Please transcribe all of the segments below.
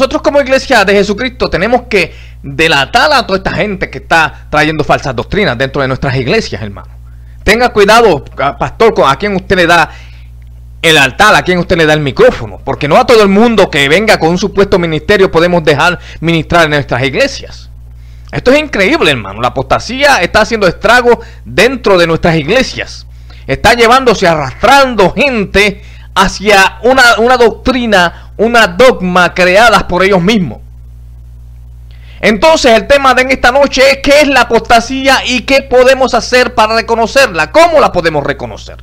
nosotros como iglesia de Jesucristo tenemos que delatar a toda esta gente que está trayendo falsas doctrinas dentro de nuestras iglesias, hermano. Tenga cuidado, pastor, con a quién usted le da el altar, a quién usted le da el micrófono, porque no a todo el mundo que venga con un supuesto ministerio podemos dejar ministrar en nuestras iglesias. Esto es increíble, hermano. La apostasía está haciendo estragos dentro de nuestras iglesias. Está llevándose, arrastrando gente hacia una doctrina, una dogma creadas por ellos mismos. Entonces el tema de esta noche es qué es la apostasía y qué podemos hacer para reconocerla. ¿Cómo la podemos reconocer?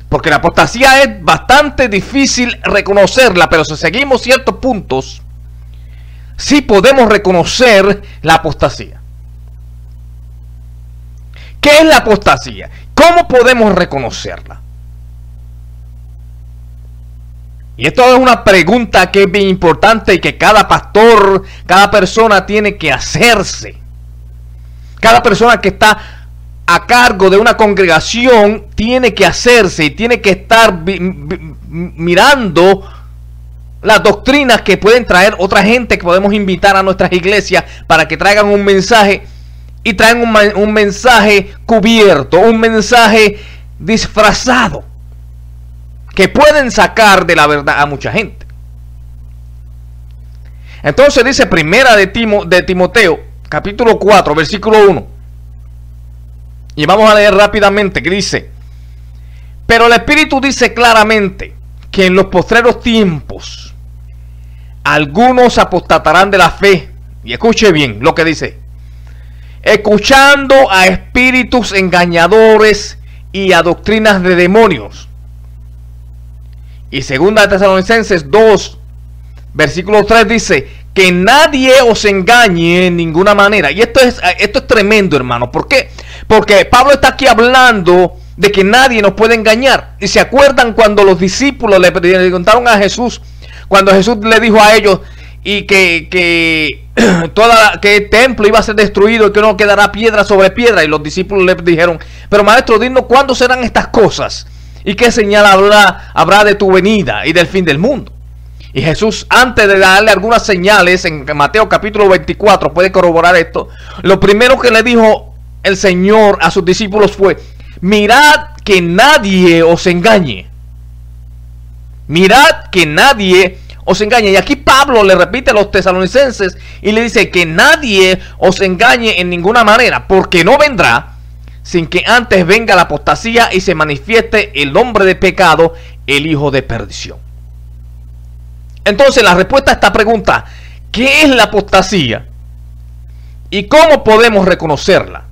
Porque la apostasía es bastante difícil reconocerla, pero si seguimos ciertos puntos, sí podemos reconocer la apostasía. ¿Qué es la apostasía? ¿Cómo podemos reconocerla? Y esto es una pregunta que es bien importante y que cada pastor, cada persona tiene que hacerse. Cada persona que está a cargo de una congregación tiene que hacerse y tiene que estar mirando las doctrinas que pueden traer otra gente que podemos invitar a nuestras iglesias para que traigan un mensaje y traen un mensaje cubierto, un mensaje disfrazado que pueden sacar de la verdad a mucha gente. Entonces dice primera de Timoteo, capítulo 4, versículo 1. Y vamos a leer rápidamente, que dice: pero el Espíritu dice claramente que en los postreros tiempos algunos apostatarán de la fe. Y escuche bien lo que dice: escuchando a espíritus engañadores y a doctrinas de demonios. Y segunda de Tesalonicenses 2, versículo 3 dice: que nadie os engañe en ninguna manera. Y esto es tremendo, hermano. ¿Por qué? Porque Pablo está aquí hablando de que nadie nos puede engañar. Y se acuerdan cuando los discípulos le preguntaron a Jesús, cuando Jesús le dijo a ellos y que el templo iba a ser destruido y que no quedará piedra sobre piedra. Y los discípulos le dijeron: pero maestro, dinos cuándo serán estas cosas y qué señal habrá de tu venida y del fin del mundo. Y Jesús, antes de darle algunas señales, en Mateo capítulo 24, puede corroborar esto, lo primero que le dijo el Señor a sus discípulos fue: mirad que nadie os engañe. Mirad que nadie os engañe. Y aquí Pablo le repite a los tesalonicenses y le dice que nadie os engañe en ninguna manera, porque no vendrá sin que antes venga la apostasía y se manifieste el hombre de pecado, el hijo de perdición. Entonces la respuesta a esta pregunta, ¿qué es la apostasía? ¿Y cómo podemos reconocerla?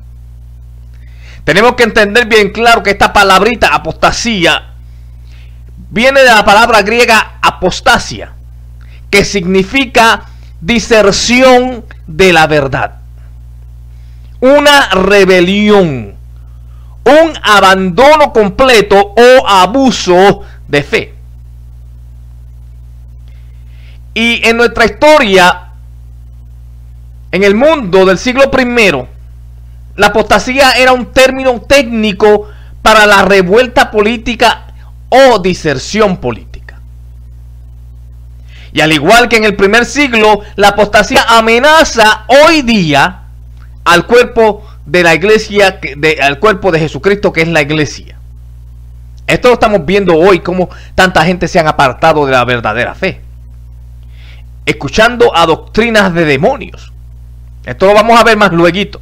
Tenemos que entender bien claro que esta palabrita apostasía viene de la palabra griega apostasia, que significa diserción de la verdad, una rebelión, un abandono completo o abuso de fe. Y en nuestra historia, en el mundo del siglo I, la apostasía era un término técnico para la revuelta política o diserción política. Y al igual que en el primer siglo, la apostasía amenaza hoy día al cuerpo de la iglesia, al cuerpo de Jesucristo, que es la iglesia. Esto lo estamos viendo hoy, como tanta gente se han apartado de la verdadera fe, escuchando a doctrinas de demonios. Esto lo vamos a ver más lueguito.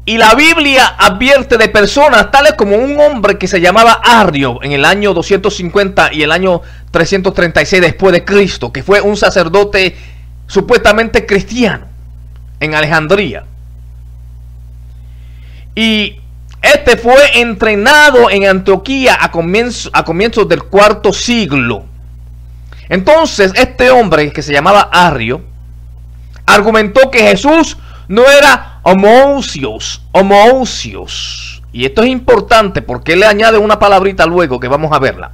Y la Biblia advierte de personas tales como un hombre que se llamaba Arrio en el año 250 y el año 336 después de Cristo, que fue un sacerdote supuestamente cristiano en Alejandría. Y este fue entrenado en Antioquía a comienzos del cuarto siglo. Entonces este hombre que se llamaba Arrio argumentó que Jesús no era homousios. Y esto es importante porque él le añade una palabrita luego que vamos a verla.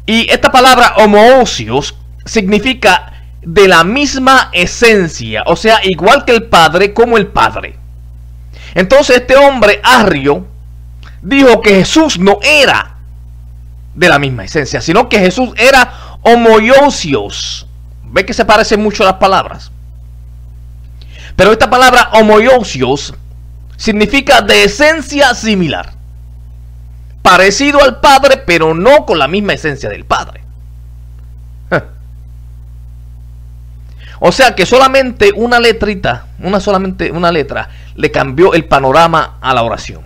Y esta palabra homousios significa de la misma esencia, o sea, igual que el Padre, como el Padre. Entonces este hombre Arrio dijo que Jesús no era de la misma esencia, sino que Jesús era homoiousios. ¿Ve que se parecen mucho las palabras? Pero esta palabra homoiousios significa de esencia similar. Parecido al Padre, pero no con la misma esencia del Padre. O sea que solamente una letrita, solamente una letra, le cambió el panorama a la oración.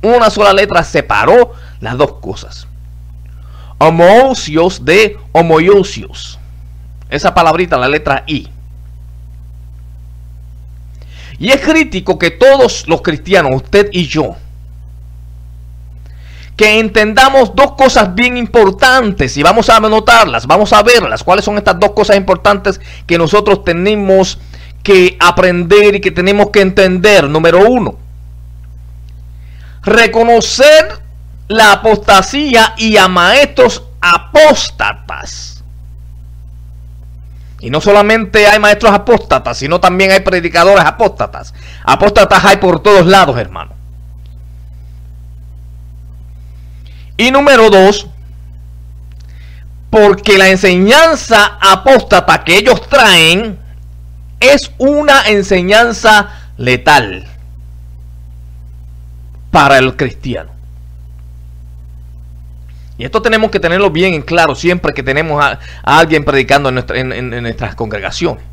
Una sola letra separó las dos cosas. Homoousios de homoiousios. Esa palabrita, la letra I. Y es crítico que todos los cristianos, usted y yo, que entendamos dos cosas bien importantes, y vamos a anotarlas, vamos a verlas, cuáles son estas dos cosas importantes que nosotros tenemos que aprender y que tenemos que entender. Número uno, reconocer la apostasía y a maestros apóstatas. Y no solamente hay maestros apóstatas, sino también hay predicadores apóstatas. Apóstatas hay por todos lados, hermano. Y número dos, porque la enseñanza apóstata que ellos traen es una enseñanza letal para el cristiano. Y esto tenemos que tenerlo bien en claro siempre que tenemos a alguien predicando en nuestras congregaciones.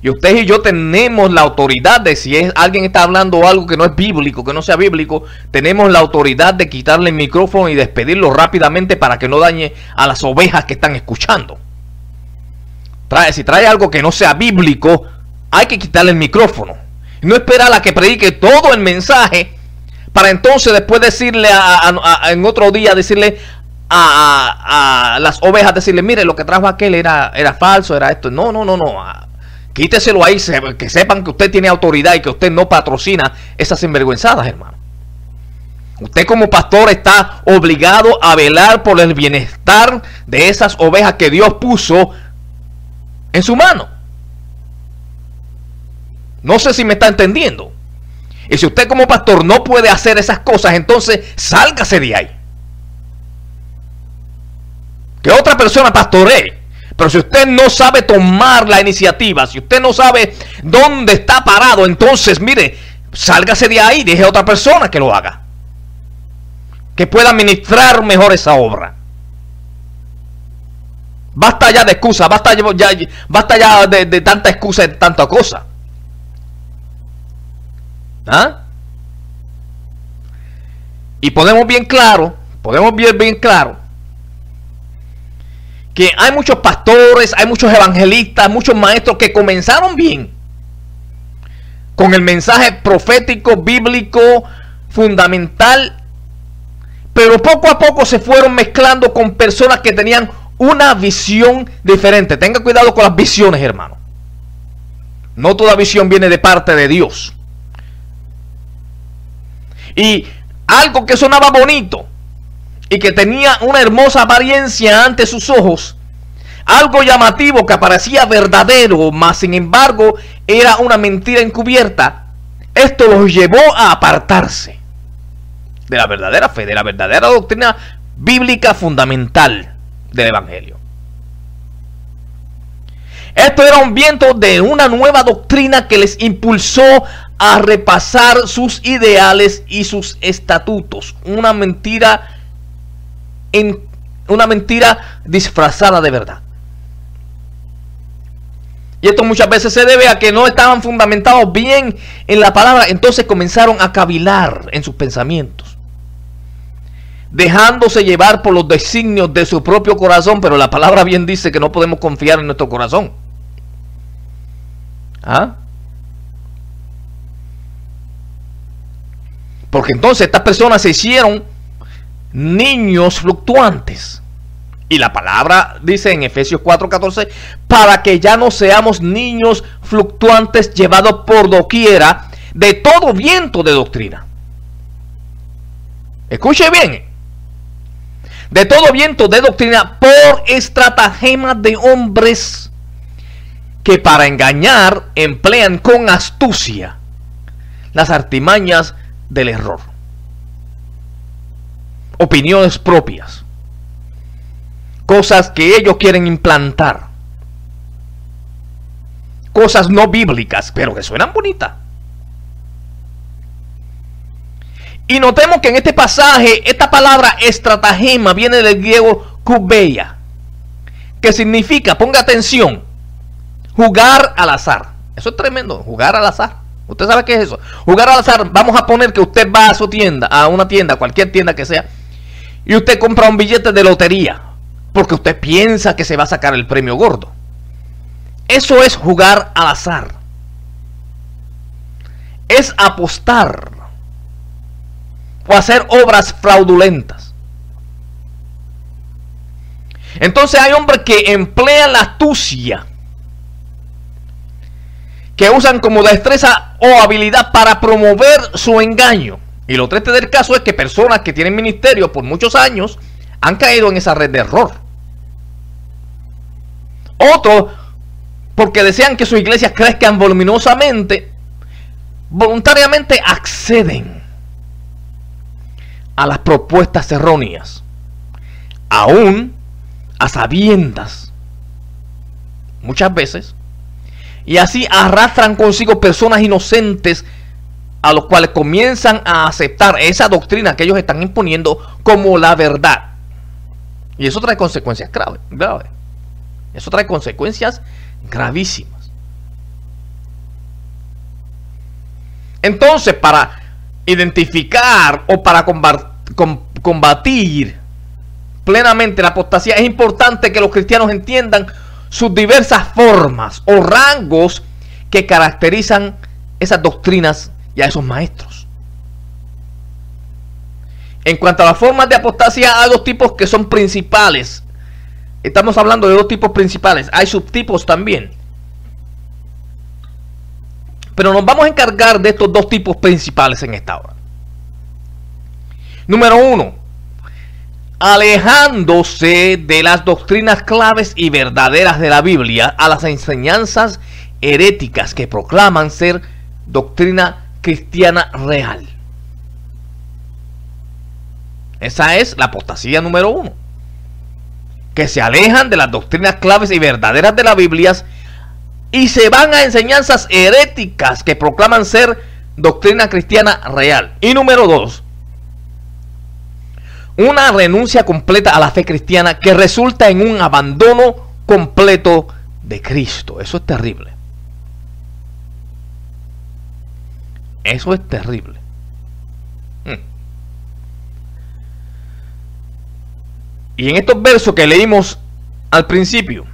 Y usted y yo tenemos la autoridad de, si alguien está hablando algo que no es bíblico, que no sea bíblico, tenemos la autoridad de quitarle el micrófono y despedirlo rápidamente para que no dañe a las ovejas que están escuchando. Si trae algo que no sea bíblico, hay que quitarle el micrófono. No esperar a que predique todo el mensaje para entonces después decirle en otro día, decirle a las ovejas, decirle, mire, lo que trajo aquel era falso, era esto. No. Quíteselo ahí, que sepan que usted tiene autoridad y que usted no patrocina esas sinvergüenzadas, hermano. Usted como pastor está obligado a velar por el bienestar de esas ovejas que Dios puso en su mano. No sé si me está entendiendo. Y si usted como pastor no puede hacer esas cosas, entonces sálgase de ahí. Que otra persona pastoree. Pero si usted no sabe tomar la iniciativa, si usted no sabe dónde está parado, entonces, mire, sálgase de ahí, deje a otra persona que lo haga. Que pueda administrar mejor esa obra. Basta ya de excusa, basta ya de tanta excusa y de tanta cosa. ¿Ah? Y podemos bien claro que hay muchos pastores, hay muchos evangelistas, muchos maestros que comenzaron bien con el mensaje profético, bíblico, fundamental, pero poco a poco se fueron mezclando con personas que tenían una visión diferente. Tenga cuidado con las visiones, hermano. No toda visión viene de parte de Dios. Y algo que sonaba bonito y que tenía una hermosa apariencia ante sus ojos, algo llamativo que parecía verdadero, mas sin embargo era una mentira encubierta, esto los llevó a apartarse de la verdadera fe, de la verdadera doctrina bíblica fundamental del evangelio. Esto era un viento de una nueva doctrina que les impulsó a repasar sus ideales y sus estatutos. Una mentira disfrazada de verdad. Y esto muchas veces se debe a que no estaban fundamentados bien en la palabra. Entonces comenzaron a cavilar en sus pensamientos, dejándose llevar por los designios de su propio corazón. Pero la palabra bien dice que no podemos confiar en nuestro corazón. ¿Ah? Porque entonces estas personas se hicieron niños fluctuantes. Y la palabra dice en Efesios 4:14, para que ya no seamos niños fluctuantes llevados por doquiera de todo viento de doctrina. Escuche bien. De todo viento de doctrina por estratagemas de hombres que para engañar emplean con astucia las artimañas del error. Opiniones propias, cosas que ellos quieren implantar, cosas no bíblicas, pero que suenan bonitas. Y notemos que en este pasaje, esta palabra estratagema viene del griego kubeia, que significa, ponga atención, jugar al azar. Eso es tremendo, jugar al azar. ¿Usted sabe qué es eso? Jugar al azar. Vamos a poner que usted va a su tienda, a una tienda, cualquier tienda que sea, y usted compra un billete de lotería, porque usted piensa que se va a sacar el premio gordo. Eso es jugar al azar. Es apostar o hacer obras fraudulentas. Entonces hay hombres que emplean la astucia, que usan como destreza o habilidad para promover su engaño. Y lo triste del caso es que personas que tienen ministerio por muchos años han caído en esa red de error. Otros, porque desean que sus iglesias crezcan voluminosamente, voluntariamente acceden a las propuestas erróneas, aún a sabiendas, muchas veces, y así arrastran consigo personas inocentes a los cuales comienzan a aceptar esa doctrina que ellos están imponiendo como la verdad. Y eso trae consecuencias graves. Eso trae consecuencias gravísimas. Entonces, para identificar o para combatir plenamente la apostasía, es importante que los cristianos entiendan sus diversas formas o rangos que caracterizan esas doctrinas y a esos maestros. En cuanto a las formas de apostasía, hay dos tipos que son principales. Estamos hablando de dos tipos principales. Hay subtipos también, pero nos vamos a encargar de estos dos tipos principales en esta hora. Número uno, alejándose de las doctrinas claves y verdaderas de la Biblia a las enseñanzas heréticas que proclaman ser doctrina cristiana real. Esa es la apostasía número uno, que se alejan de las doctrinas claves y verdaderas de la Biblia y se van a enseñanzas heréticas que proclaman ser doctrina cristiana real. Y número dos, una renuncia completa a la fe cristiana que resulta en un abandono completo de Cristo. Eso es terrible. Eso es terrible. Y en estos versos que leímos al principio,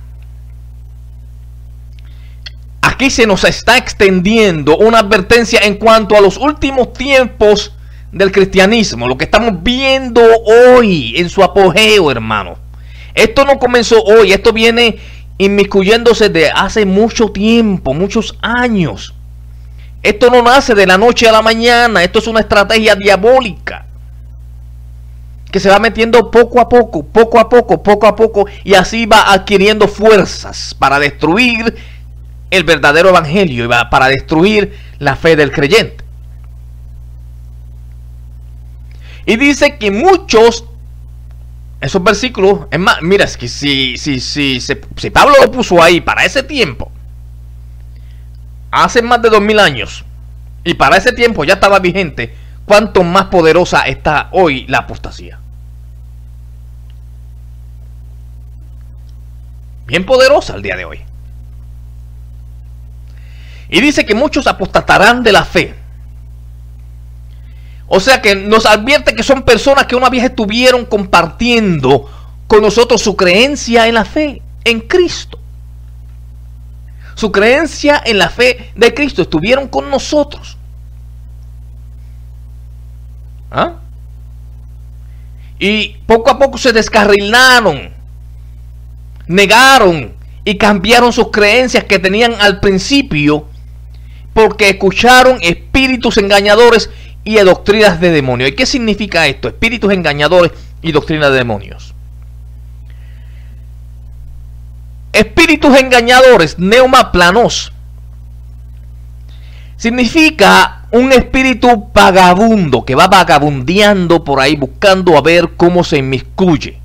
aquí se nos está extendiendo una advertencia en cuanto a los últimos tiempos del cristianismo, lo que estamos viendo hoy en su apogeo, hermano. Esto no comenzó hoy, esto viene inmiscuyéndose de hace mucho tiempo, muchos años. Esto no nace de la noche a la mañana, esto es una estrategia diabólica que se va metiendo poco a poco, y así va adquiriendo fuerzas para destruir el verdadero evangelio y para destruir la fe del creyente. Y dice que muchos, esos versículos, es más, mira, es que si Pablo lo puso ahí para ese tiempo, hace más de 2000 años, y para ese tiempo ya estaba vigente, cuánto más poderosa está hoy la apostasía. Bien poderosa el día de hoy. Y dice que muchos apostatarán de la fe. O sea que nos advierte que son personas que una vez estuvieron compartiendo con nosotros su creencia en la fe en Cristo. Su creencia en la fe de Cristo, estuvieron con nosotros. ¿Ah? Y poco a poco se descarrilaron, negaron y cambiaron sus creencias que tenían al principio, porque escucharon espíritus engañadores y doctrinas de demonios. ¿Y qué significa esto? Espíritus engañadores y doctrinas de demonios. Espíritus engañadores, neumaplanos, significa un espíritu vagabundo que va vagabundeando por ahí buscando a ver cómo se inmiscuye.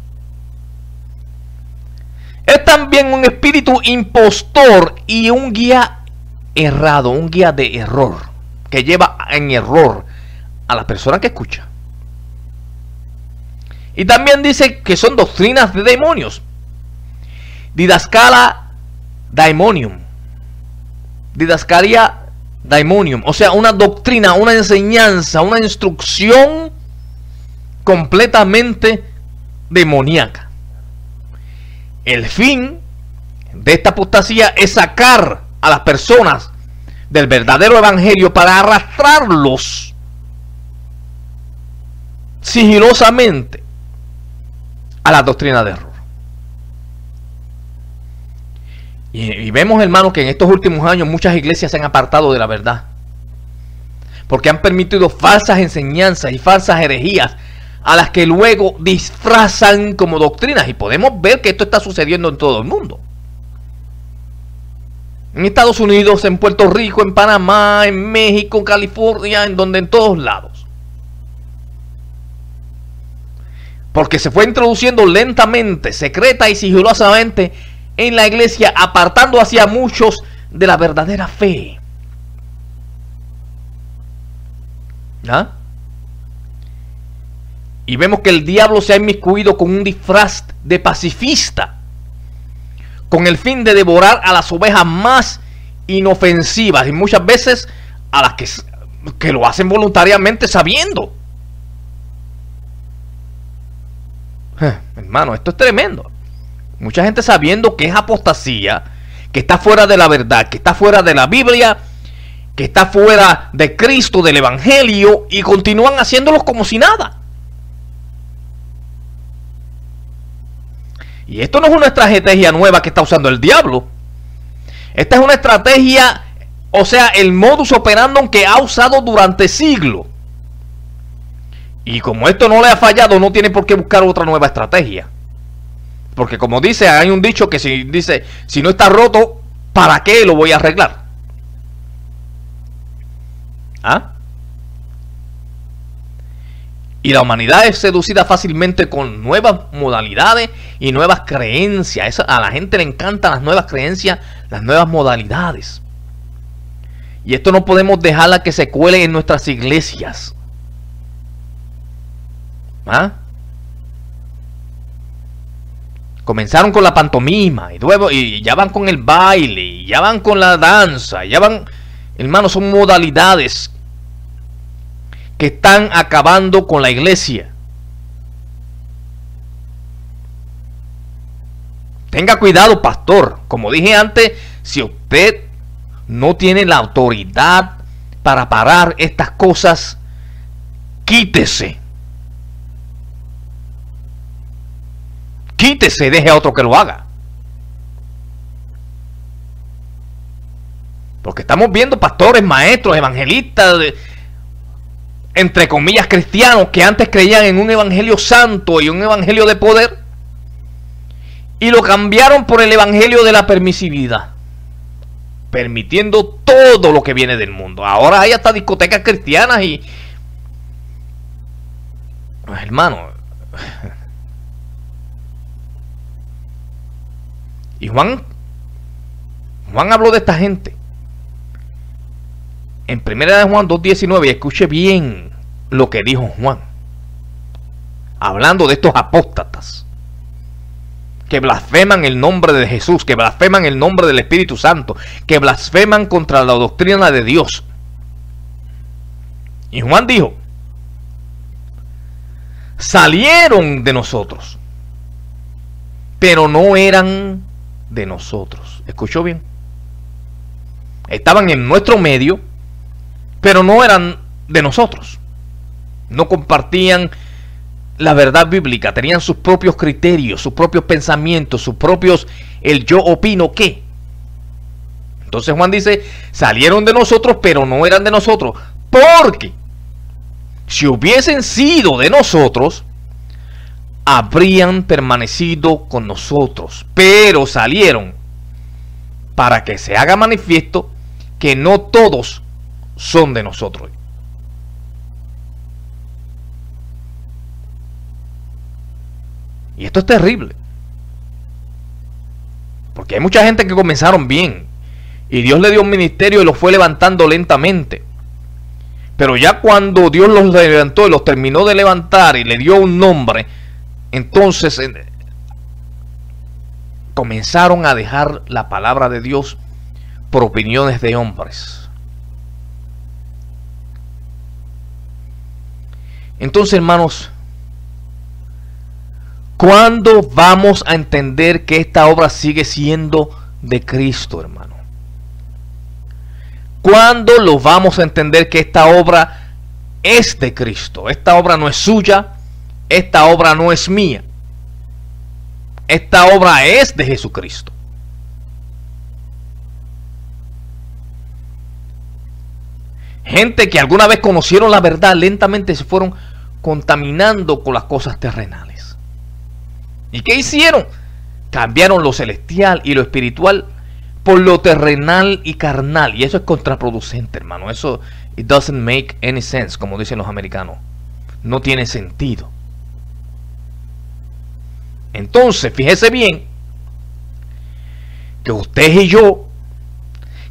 Es también un espíritu impostor y un guía errado, un guía de error, que lleva en error a la persona que escucha. Y también dice que son doctrinas de demonios. Didascalia daimonium. Didascalia daimonium. O sea, una doctrina, una enseñanza, una instrucción completamente demoníaca. El fin de esta apostasía es sacar a las personas del verdadero evangelio para arrastrarlos sigilosamente a la doctrina de error. Y vemos, hermanos, que en estos últimos años muchas iglesias se han apartado de la verdad, porque han permitido falsas enseñanzas y falsas herejías, a las que luego disfrazan como doctrinas. Y podemos ver que esto está sucediendo en todo el mundo. En Estados Unidos, en Puerto Rico, en Panamá, en México, en California, en todos lados. Porque se fue introduciendo lentamente, secreta y sigilosamente en la iglesia, apartando hacia muchos de la verdadera fe. ¿Ah? Y vemos que el diablo se ha inmiscuido con un disfraz de pacifista, con el fin de devorar a las ovejas más inofensivas, y muchas veces a las que lo hacen voluntariamente sabiendo. Hermano, esto es tremendo. Mucha gente sabiendo que es apostasía, que está fuera de la verdad, que está fuera de la Biblia, que está fuera de Cristo, del Evangelio, y continúan haciéndolos como si nada. Y esto no es una estrategia nueva que está usando el diablo. Esta es una estrategia, o sea, el modus operandi que ha usado durante siglos. Y como esto no le ha fallado, no tiene por qué buscar otra nueva estrategia. Porque como dice, hay un dicho que si no está roto, ¿para qué lo voy a arreglar? ¿Ah? Y la humanidad es seducida fácilmente con nuevas modalidades y nuevas creencias. A la gente le encantan las nuevas creencias, las nuevas modalidades. Y esto no podemos dejarla que se cuele en nuestras iglesias. ¿Ah? Comenzaron con la pantomima y luego ya van con el baile, y ya van con la danza, ya van, hermanos, son modalidades que están acabando con la iglesia. Tenga cuidado, pastor. Como dije antes, si usted no tiene la autoridad para parar estas cosas, quítese. Quítese y deje a otro que lo haga. Porque estamos viendo pastores, maestros, evangelistas, entre comillas cristianos, que antes creían en un evangelio santo y un evangelio de poder, y lo cambiaron por el evangelio de la permisividad, permitiendo todo lo que viene del mundo. Ahora hay hasta discotecas cristianas y... hermano... Y Juan habló de esta gente en 1 de Juan 2:19, y escuche bien lo que dijo Juan, hablando de estos apóstatas que blasfeman el nombre de Jesús, que blasfeman el nombre del Espíritu Santo, que blasfeman contra la doctrina de Dios. Y Juan dijo: salieron de nosotros, pero no eran de nosotros. ¿Escuchó bien? Estaban en nuestro medio, pero no eran de nosotros. No compartían la verdad bíblica, tenían sus propios criterios, sus propios pensamientos, sus propios, el yo opino que. Entonces Juan dice, salieron de nosotros, pero no eran de nosotros, porque si hubiesen sido de nosotros, habrían permanecido con nosotros, pero salieron para que se haga manifiesto que no todos son de nosotros. Y esto es terrible. Porque hay mucha gente que comenzaron bien y Dios le dio un ministerio y los fue levantando lentamente. Pero ya cuando Dios los levantó y los terminó de levantar y le dio un nombre, entonces comenzaron a dejar la palabra de Dios por opiniones de hombres. Entonces, hermanos, ¿cuándo vamos a entender que esta obra sigue siendo de Cristo, hermano? ¿Cuándo lo vamos a entender que esta obra es de Cristo? Esta obra no es suya, esta obra no es mía. Esta obra es de Jesucristo. Gente que alguna vez conocieron la verdad, lentamente se fueron contaminando con las cosas terrenales. ¿Y qué hicieron? Cambiaron lo celestial y lo espiritual por lo terrenal y carnal. Y eso es contraproducente, hermano. Eso, it doesn't make any sense, como dicen los americanos. No tiene sentido. Entonces, fíjese bien que usted y yo,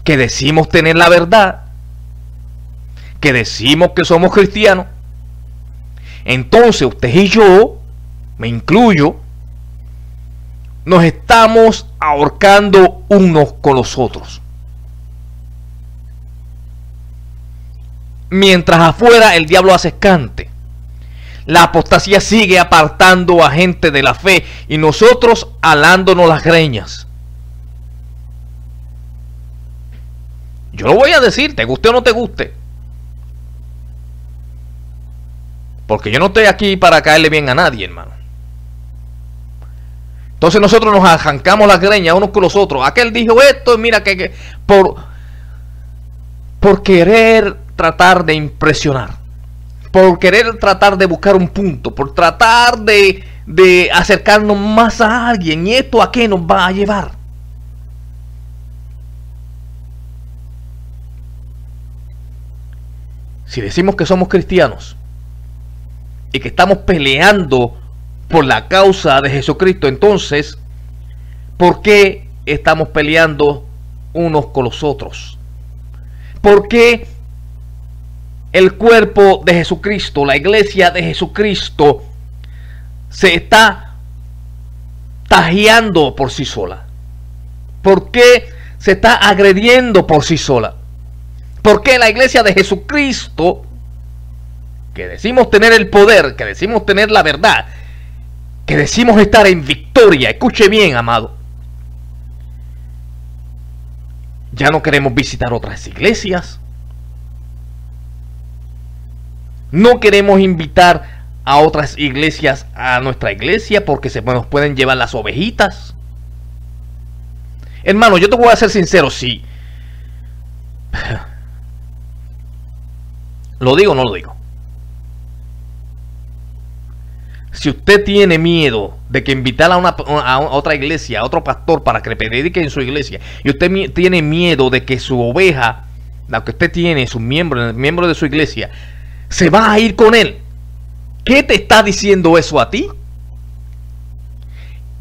que decimos tener la verdad, que decimos que somos cristianos, entonces usted y yo, me incluyo, nos estamos ahorcando unos con los otros. Mientras afuera el diablo hace escante. La apostasía sigue apartando a gente de la fe y nosotros alándonos las greñas. Yo lo voy a decir, te guste o no te guste. Porque yo no estoy aquí para caerle bien a nadie, hermano. Entonces nosotros nos arrancamos las greñas unos con los otros. Aquel dijo esto, mira que por querer tratar de impresionar, por querer tratar de buscar un punto, por tratar de acercarnos más a alguien. ¿Y esto a qué nos va a llevar? Si decimos que somos cristianos y que estamos peleando por la causa de Jesucristo, entonces, ¿por qué estamos peleando unos con los otros? ¿Por qué el cuerpo de Jesucristo, la iglesia de Jesucristo, se está tajeando por sí sola? ¿Por qué se está agrediendo por sí sola? ¿Por qué la iglesia de Jesucristo, que decimos tener el poder, que decimos tener la verdad, que decimos estar en victoria, escuche bien, amado, ya no queremos visitar otras iglesias? No queremos invitar a otras iglesias a nuestra iglesia porque se nos pueden llevar las ovejitas. Hermano, yo te voy a ser sincero, sí. ¿Lo digo o no lo digo? Si usted tiene miedo de que invitar a otra iglesia, a otro pastor para que le predique en su iglesia, y usted tiene miedo de que su oveja, la que usted tiene, su miembro, el miembro de su iglesia, se va a ir con él, ¿qué te está diciendo eso a ti?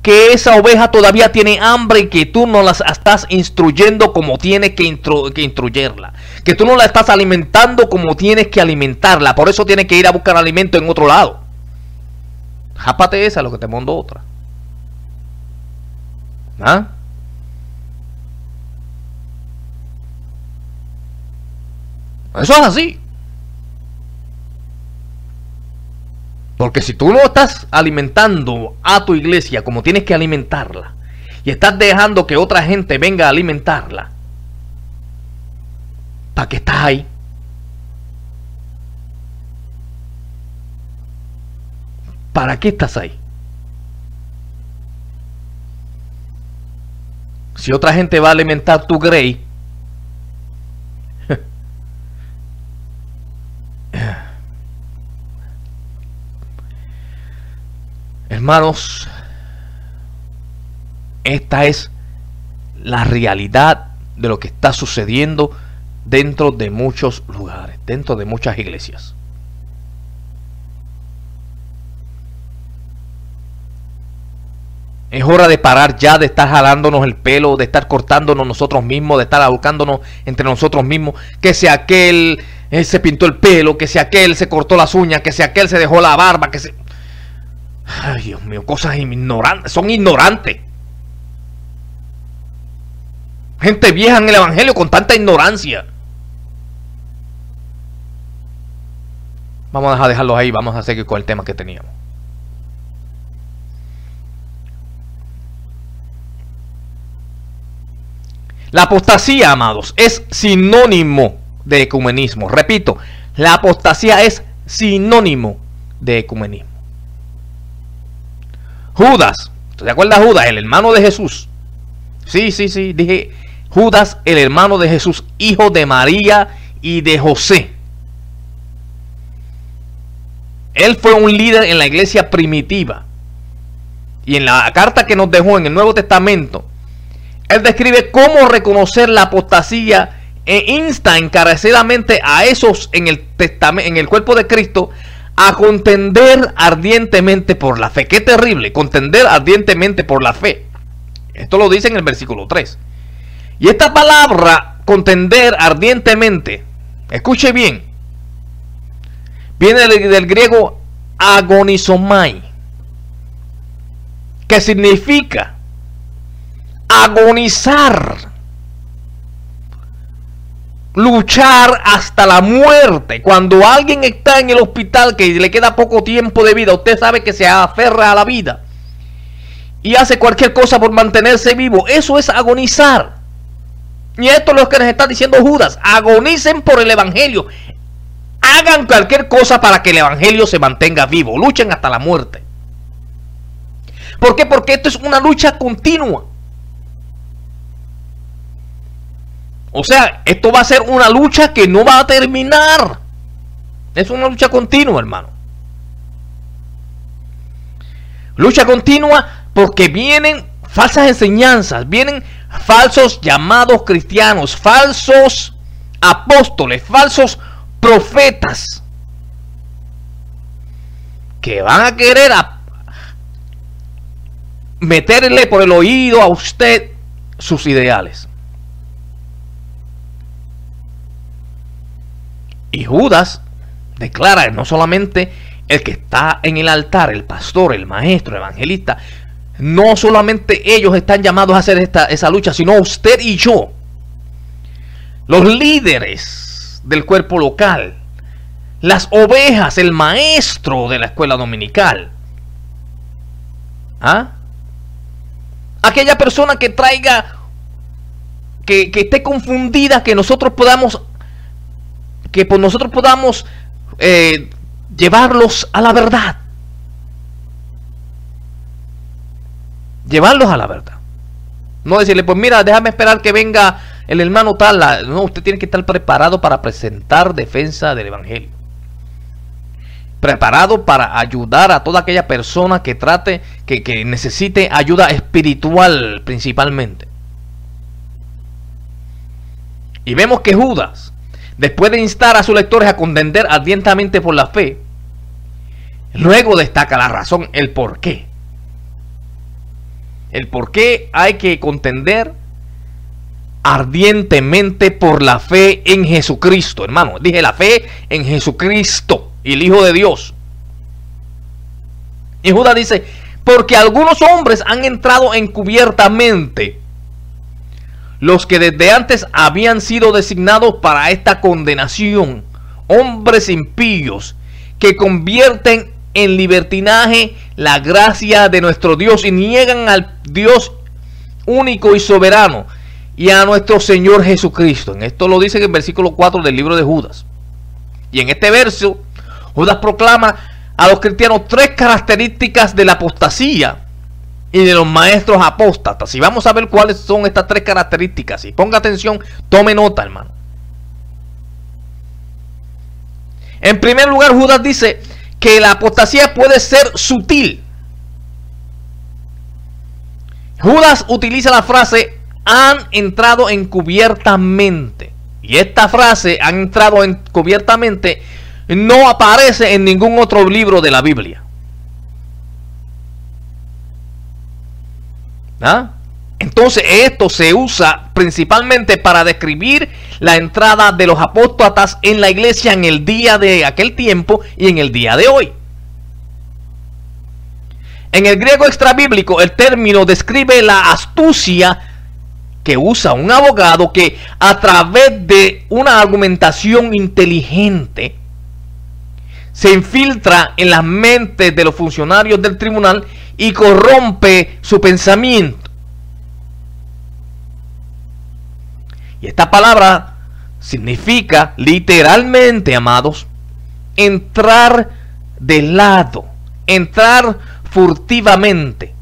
Que esa oveja todavía tiene hambre y que tú no la estás instruyendo como tienes que instruirla. Que tú no la estás alimentando como tienes que alimentarla. Por eso tienes que ir a buscar alimento en otro lado. Jápate esa, lo que te mando otra. ¿Ah? Eso es así. Porque si tú no estás alimentando a tu iglesia como tienes que alimentarla, y estás dejando que otra gente venga a alimentarla, ¿para qué estás ahí? ¿Para qué estás ahí? Si otra gente va a alimentar tu grey, hermanos, esta es la realidad de lo que está sucediendo dentro de muchos lugares, dentro de muchas iglesias. Es hora de parar ya de estar jalándonos el pelo, de estar cortándonos nosotros mismos, de estar ahorcándonos entre nosotros mismos. Que si aquel se pintó el pelo, que si aquel se cortó las uñas, que si aquel se dejó la barba, que si... Ay, Dios mío, cosas ignorantes, son ignorantes. Gente vieja en el evangelio con tanta ignorancia. Vamos a dejarlos ahí, vamos a seguir con el tema que teníamos. La apostasía, amados, es sinónimo de ecumenismo. Repito, la apostasía es sinónimo de ecumenismo. Judas, ¿te acuerdas Judas, el hermano de Jesús? Sí, dije Judas, el hermano de Jesús, hijo de María y de José. Él fue un líder en la iglesia primitiva. Y en la carta que nos dejó en el Nuevo Testamento, él describe cómo reconocer la apostasía e insta encarecidamente a esos en el cuerpo de Cristo a contender ardientemente por la fe. Qué terrible, contender ardientemente por la fe. Esto lo dice en el versículo 3. Y esta palabra, contender ardientemente, escuche bien, viene del griego agonizomai, que significa agonizar, luchar hasta la muerte. Cuando alguien está en el hospital que le queda poco tiempo de vida, usted sabe que se aferra a la vida y hace cualquier cosa por mantenerse vivo. Eso es agonizar. Y esto es lo que nos está diciendo Judas: agonicen por el evangelio, hagan cualquier cosa para que el evangelio se mantenga vivo, luchen hasta la muerte. ¿Por qué? Porque esto es una lucha continua. O sea, esto va a ser una lucha que no va a terminar. Es una lucha continua, hermano. Lucha continua porque vienen falsas enseñanzas, vienen falsos llamados cristianos, falsos apóstoles, falsos profetas, que van a querer meterle por el oído a usted sus ideales. Y Judas declara, no solamente el que está en el altar, el pastor, el maestro, el evangelista, no solamente ellos están llamados a hacer esa lucha, sino usted y yo, los líderes del cuerpo local, las ovejas, el maestro de la escuela dominical, aquella persona que traiga, que esté confundida, que nosotros podamos llevarlos a la verdad. Llevarlos a la verdad. No decirle, pues mira, déjame esperar que venga el hermano tal. No, usted tiene que estar preparado para presentar defensa del evangelio. Preparado para ayudar a toda aquella persona que trate, que necesite ayuda espiritual principalmente. Y vemos que Judas, después de instar a sus lectores a contender ardientemente por la fe, luego destaca la razón, el por qué. El por qué hay que contender ardientemente por la fe en Jesucristo, hermano. Dije la fe en Jesucristo, el Hijo de Dios. Y Judas dice, porque algunos hombres han entrado encubiertamente, los que desde antes habían sido designados para esta condenación, hombres impíos que convierten en libertinaje la gracia de nuestro Dios y niegan al Dios único y soberano y a nuestro Señor Jesucristo. En esto lo dice en el versículo 4 del libro de Judas. Y en este verso, Judas proclama a los cristianos tres características de la apostasía y de los maestros apóstatas. Y vamos a ver cuáles son estas tres características. Y ponga atención, tome nota, hermano. En primer lugar, Judas dice que la apostasía puede ser sutil. Judas utiliza la frase han entrado encubiertamente. Y esta frase, han entrado encubiertamente, no aparece en ningún otro libro de la Biblia. ¿Ah? Entonces esto se usa principalmente para describir la entrada de los apóstatas en la iglesia en el día de aquel tiempo y en el día de hoy. En el griego extrabíblico el término describe la astucia que usa un abogado que a través de una argumentación inteligente se infiltra en las mentes de los funcionarios del tribunal y corrompe su pensamiento. Y esta palabra significa literalmente, amados, entrar de lado, entrar furtivamente.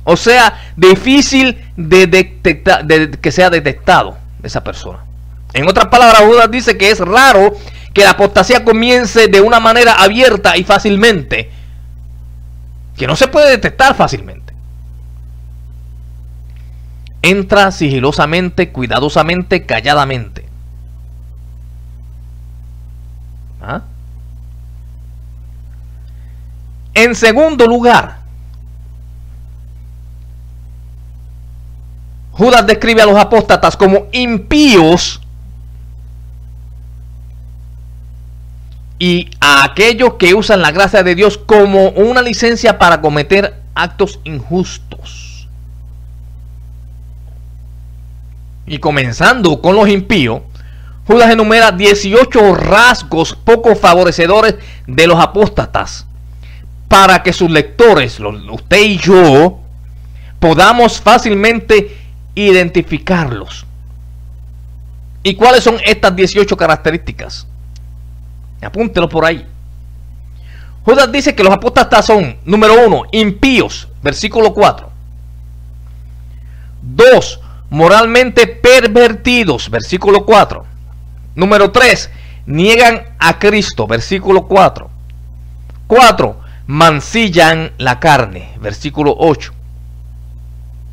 O sea, difícil de detectar, que sea detectado de esa persona. En otras palabras, Judas dice que es raro que la apostasía comience de una manera abierta y fácilmente, que no se puede detectar fácilmente. Entra sigilosamente, cuidadosamente, calladamente. ¿Ah? En segundo lugar, Judas describe a los apóstatas como impíos y a aquellos que usan la gracia de Dios como una licencia para cometer actos injustos. Y comenzando con los impíos, Judas enumera 18 rasgos poco favorecedores de los apóstatas para que sus lectores, usted y yo, podamos fácilmente identificarlos. ¿Y cuáles son estas 18 características? Apúntelo por ahí. Judas dice que los apóstatas son, número 1, impíos, versículo 4. 2, moralmente pervertidos, versículo 4. Número 3, niegan a Cristo, versículo 4. 4, mancillan la carne, versículo 8.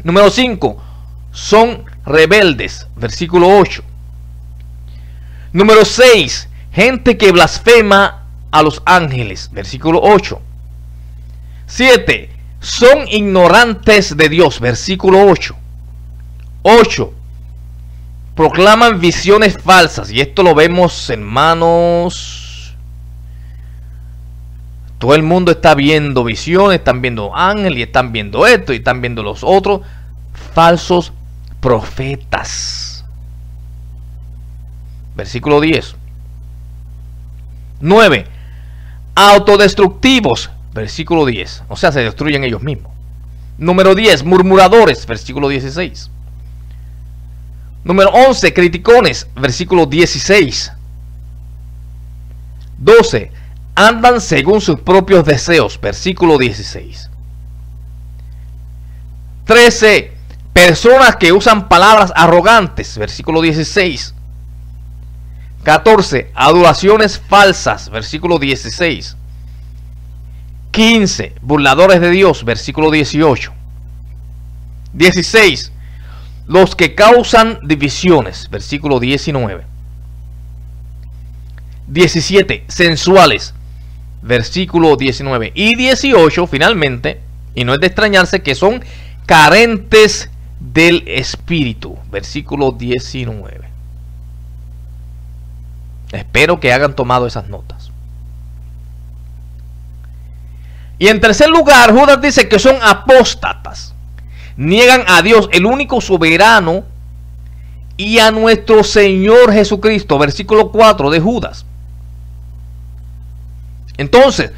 Número 5, son rebeldes, versículo 8. Número 6, gente que blasfema a los ángeles, versículo 8. 7, son ignorantes de Dios, versículo 8. 8, proclaman visiones falsas, y esto lo vemos, hermanos. Todo el mundo está viendo visiones, están viendo ángeles, y están viendo esto, y están viendo los otros. Falsos profetas. Versículo 10. 9, autodestructivos, versículo 10. O sea, se destruyen ellos mismos. Número 10, murmuradores, versículo 16. Número 11, criticones, versículo 16. 12, andan según sus propios deseos, versículo 16. 13, personas que usan palabras arrogantes, versículo 16. 14, adoraciones falsas, versículo 16. 15, burladores de Dios, versículo 18. 16, los que causan divisiones, versículo 19. 17, sensuales, versículo 19. Y 18, finalmente, y no es de extrañarse, que son carentes del Espíritu, versículo 19. Espero que hayan tomado esas notas. Y en tercer lugar, Judas dice que son apóstatas. Niegan a Dios, el único soberano, y a nuestro Señor Jesucristo, versículo 4 de Judas. Entonces,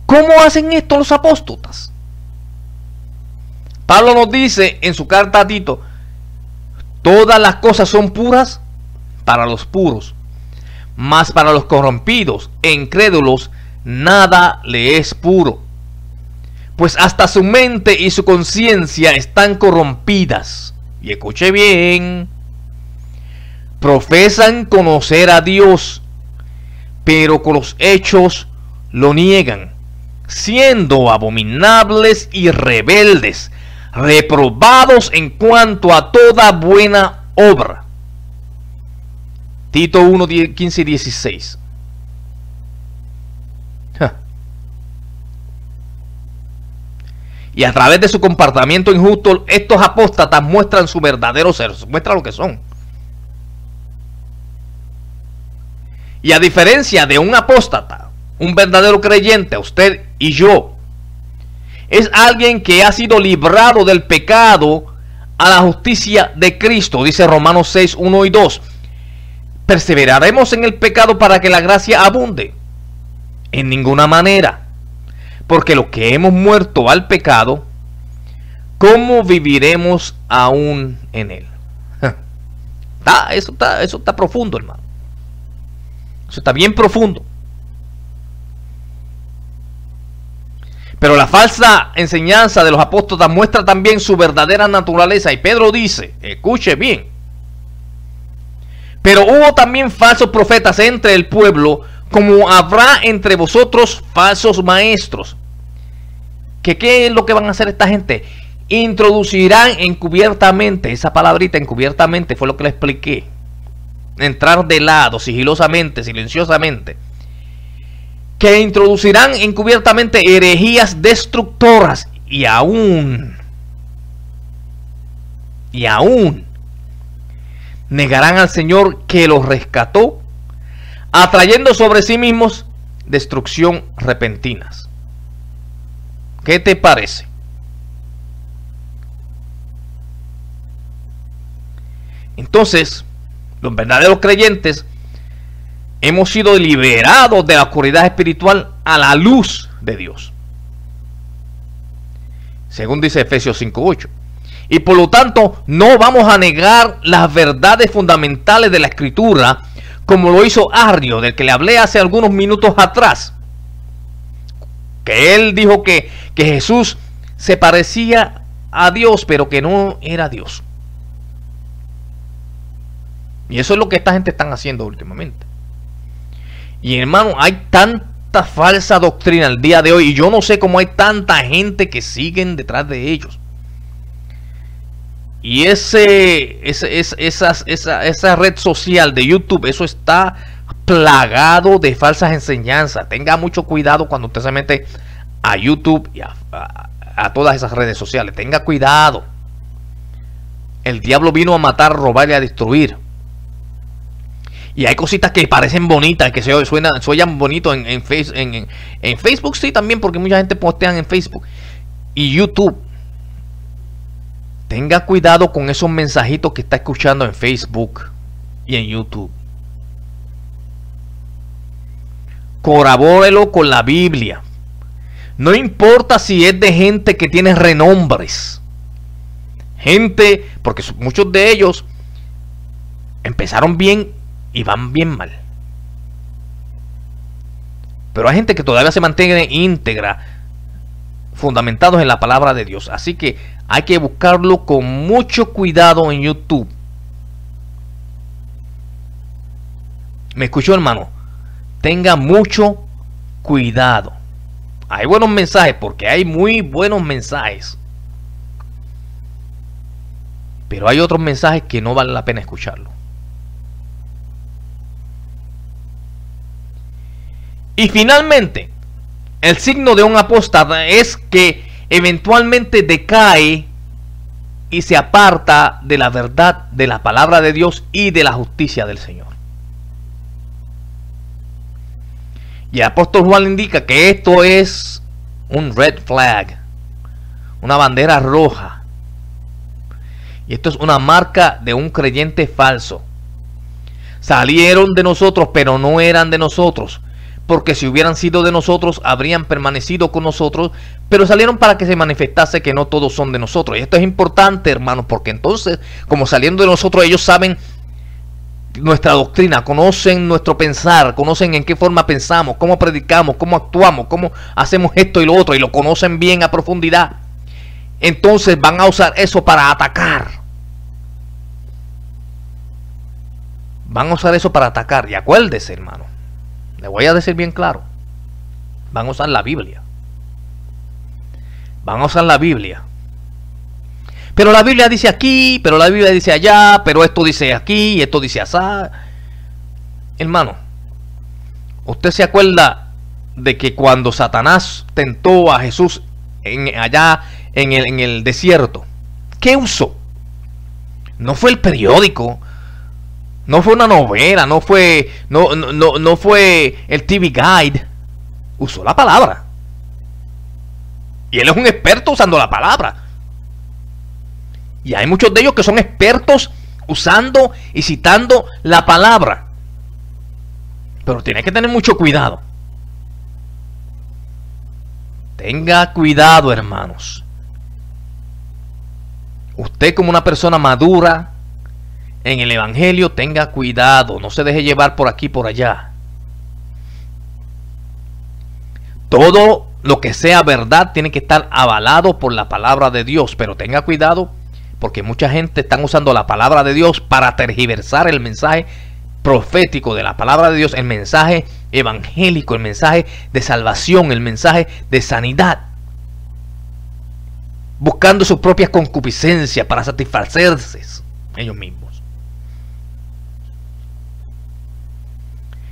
¿cómo hacen esto los apóstatas? Pablo nos dice en su carta a Tito: todas las cosas son puras para los puros, mas para los corrompidos e incrédulos nada le es puro, pues hasta su mente y su conciencia están corrompidas. Y escuche bien: profesan conocer a Dios, pero con los hechos lo niegan, siendo abominables y rebeldes, reprobados en cuanto a toda buena obra. Tito 1, 15 y 16. Y a través de su comportamiento injusto, estos apóstatas muestran su verdadero ser, muestran lo que son. Y a diferencia de un apóstata, un verdadero creyente, usted y yo, es alguien que ha sido librado del pecado a la justicia de Cristo, dice Romanos 6, 1 y 2. ¿Perseveraremos en el pecado para que la gracia abunde? En ninguna manera. Porque los que hemos muerto al pecado, ¿cómo viviremos aún en él? Eso está profundo, hermano. Eso está bien profundo. Pero la falsa enseñanza de los apóstoles muestra también su verdadera naturaleza. Y Pedro dice, escuche bien, pero hubo también falsos profetas entre el pueblo, como habrá entre vosotros falsos maestros. ¿Qué es lo que van a hacer esta gente? Introducirán encubiertamente, esa palabrita encubiertamente fue lo que le expliqué. Entrar de lado, sigilosamente, silenciosamente. Que introducirán encubiertamente herejías destructoras y aún negarán al Señor que los rescató, atrayendo sobre sí mismos destrucción repentinas. ¿Qué te parece? Entonces, los verdaderos creyentes hemos sido liberados de la oscuridad espiritual a la luz de Dios, según dice Efesios 5:8. Y por lo tanto no vamos a negar las verdades fundamentales de la Escritura, como lo hizo Arrio, del que le hablé hace algunos minutos atrás, que él dijo que Jesús se parecía a Dios, pero que no era Dios. Y eso es lo que esta gente están haciendo últimamente. Y hermano, hay tanta falsa doctrina el día de hoy, y yo no sé cómo hay tanta gente que siguen detrás de ellos. Y esa red social de YouTube, eso está plagado de falsas enseñanzas. Tenga mucho cuidado cuando usted se mete a YouTube y a todas esas redes sociales. Tenga cuidado. El diablo vino a matar, robar y a destruir. Y hay cositas que parecen bonitas, que suenan bonito en Facebook, sí, también, porque mucha gente postea en Facebook y YouTube. Tenga cuidado con esos mensajitos que está escuchando en Facebook y en YouTube. Corrobórelo con la Biblia. No importa si es de gente que tiene renombres. Gente, porque muchos de ellos empezaron bien y van bien mal. Pero hay gente que todavía se mantiene íntegra, fundamentados en la palabra de Dios. Así que hay que buscarlo con mucho cuidado en YouTube. ¿Me escuchó, hermano? Tenga mucho cuidado. Hay buenos mensajes, porque hay muy buenos mensajes. Pero hay otros mensajes que no vale la pena escucharlo. Y finalmente, el signo de un apóstata es que eventualmente decae y se aparta de la verdad, de la palabra de Dios y de la justicia del Señor. Y el apóstol Juan indica que esto es un red flag, una bandera roja. Y esto es una marca de un creyente falso. Salieron de nosotros, pero no eran de nosotros. Porque si hubieran sido de nosotros, habrían permanecido con nosotros, pero salieron para que se manifestase que no todos son de nosotros. Y esto es importante, hermanos, porque entonces, como saliendo de nosotros, ellos saben nuestra doctrina, conocen nuestro pensar, conocen en qué forma pensamos, cómo predicamos, cómo actuamos, cómo hacemos esto y lo otro, y lo conocen bien a profundidad. Entonces van a usar eso para atacar. Van a usar eso para atacar. Y acuérdese, hermano, le voy a decir bien claro. Van a usar la Biblia. Van a usar la Biblia. Pero la Biblia dice aquí, pero la Biblia dice allá, pero esto dice aquí y esto dice asá. Hermano, ¿usted se acuerda de que cuando Satanás tentó a Jesús allá en el desierto? ¿Qué usó? No fue el periódico, no fue una novela, no fue el TV Guide. Usó la palabra. Y él es un experto usando la palabra. Y hay muchos de ellos que son expertos usando y citando la palabra. Pero tiene que tener mucho cuidado. Tenga cuidado, hermanos. Usted como una persona madura en el evangelio, tenga cuidado. No se deje llevar por aquí y por allá. Todo lo que sea verdad tiene que estar avalado por la palabra de Dios. Pero tenga cuidado, porque mucha gente está usando la palabra de Dios para tergiversar el mensaje profético de la palabra de Dios, el mensaje evangélico, el mensaje de salvación, el mensaje de sanidad, buscando su propia concupiscencia para satisfacerse ellos mismos.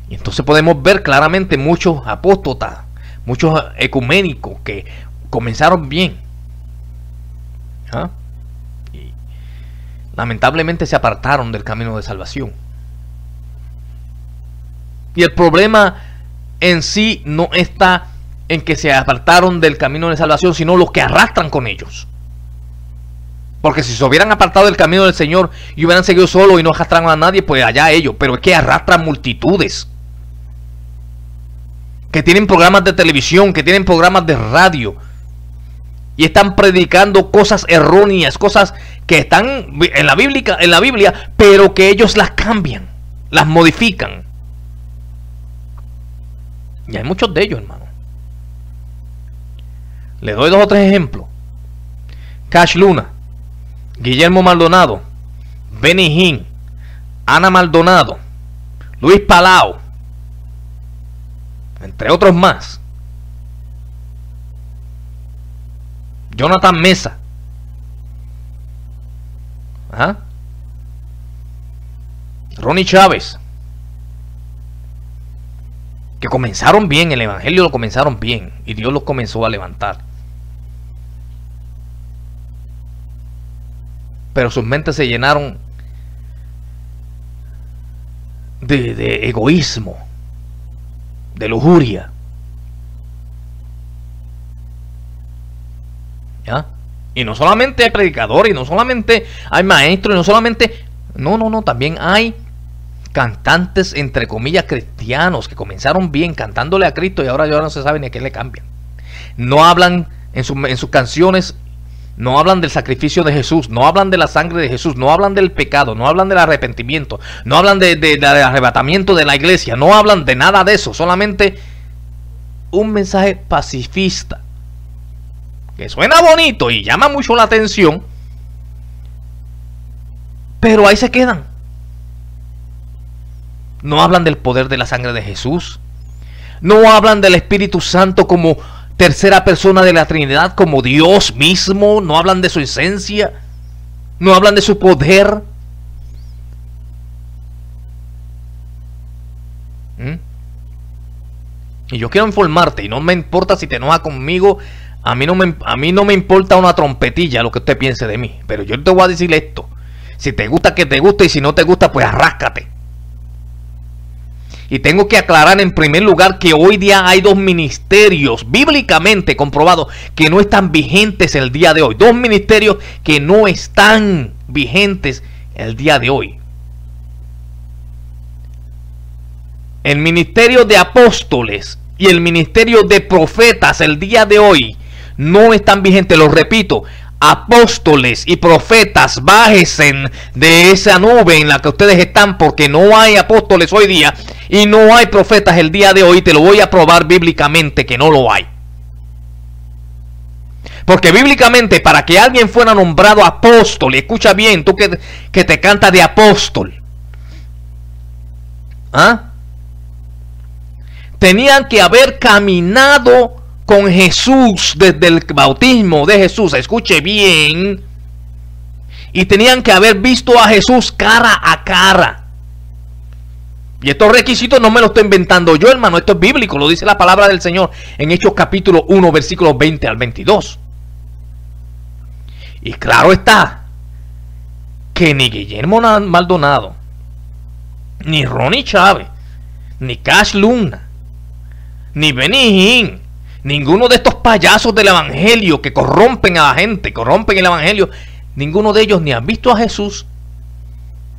Y entonces podemos ver claramente muchos apóstotas, muchos ecuménicos que comenzaron bien, ¿ah? Y lamentablemente se apartaron del camino de salvación. Y el problema en sí no está en que se apartaron del camino de salvación, sino los que arrastran con ellos. Porque si se hubieran apartado del camino del Señor y hubieran seguido solo y no arrastraron a nadie, pues allá ellos. Pero es que arrastran multitudes que tienen programas de televisión, que tienen programas de radio, y están predicando cosas erróneas, cosas que están en la Biblia, pero que ellos las cambian, las modifican. Y hay muchos de ellos, hermano. Le doy 2 o 3 ejemplos. Cash Luna, Guillermo Maldonado, Benny Hinn, Ana Maldonado, Luis Palau, entre otros más. Jonathan Mesa, ¿ah? Ronnie Chávez, que comenzaron bien, el evangelio lo comenzaron bien y Dios los comenzó a levantar. Pero sus mentes se llenaron de egoísmo, de lujuria. ¿Ya? Y no solamente hay predicadores, y no solamente hay maestros, y no solamente... No, también hay cantantes, entre comillas, cristianos, que comenzaron bien cantándole a Cristo y ahora ya no se sabe ni a qué le cambian. No hablan en sus canciones, no hablan del sacrificio de Jesús, no hablan de la sangre de Jesús, no hablan del pecado, no hablan del arrepentimiento, no hablan del arrebatamiento de la iglesia, no hablan de nada de eso, solamente un mensaje pacifista, que suena bonito y llama mucho la atención, pero ahí se quedan. No hablan del poder de la sangre de Jesús. No hablan del Espíritu Santo como tercera persona de la Trinidad, como Dios mismo. No hablan de su esencia. No hablan de su poder. Y yo quiero informarte, y no me importa si te enojas conmigo. A mí no me importa una trompetilla lo que usted piense de mí. Pero yo te voy a decir esto. Si te gusta, que te guste, y si no te gusta, pues arráscate. Y tengo que aclarar en primer lugar que hoy día hay 2 ministerios bíblicamente comprobados que no están vigentes el día de hoy. 2 ministerios que no están vigentes el día de hoy. El ministerio de apóstoles y el ministerio de profetas el día de hoy no están vigentes. Lo repito, apóstoles y profetas, bájense de esa nube en la que ustedes están, porque no hay apóstoles hoy día y no hay profetas el día de hoy. Te lo voy a probar bíblicamente que no lo hay. Porque bíblicamente, para que alguien fuera nombrado apóstol, y escucha bien, tú que te canta de apóstol, ¿ah? Tenían que haber caminado con Jesús desde el bautismo de Jesús, escuche bien, y tenían que haber visto a Jesús cara a cara. Y estos requisitos no me los estoy inventando yo, hermano, esto es bíblico, lo dice la palabra del Señor en Hechos capítulo 1, versículos 20 al 22. Y claro está que ni Guillermo Maldonado, ni Ronnie Chávez, ni Cash Luna, ni Benny Hinn, ninguno de estos payasos del evangelio que corrompen a la gente, corrompen el evangelio, ninguno de ellos ni han visto a Jesús,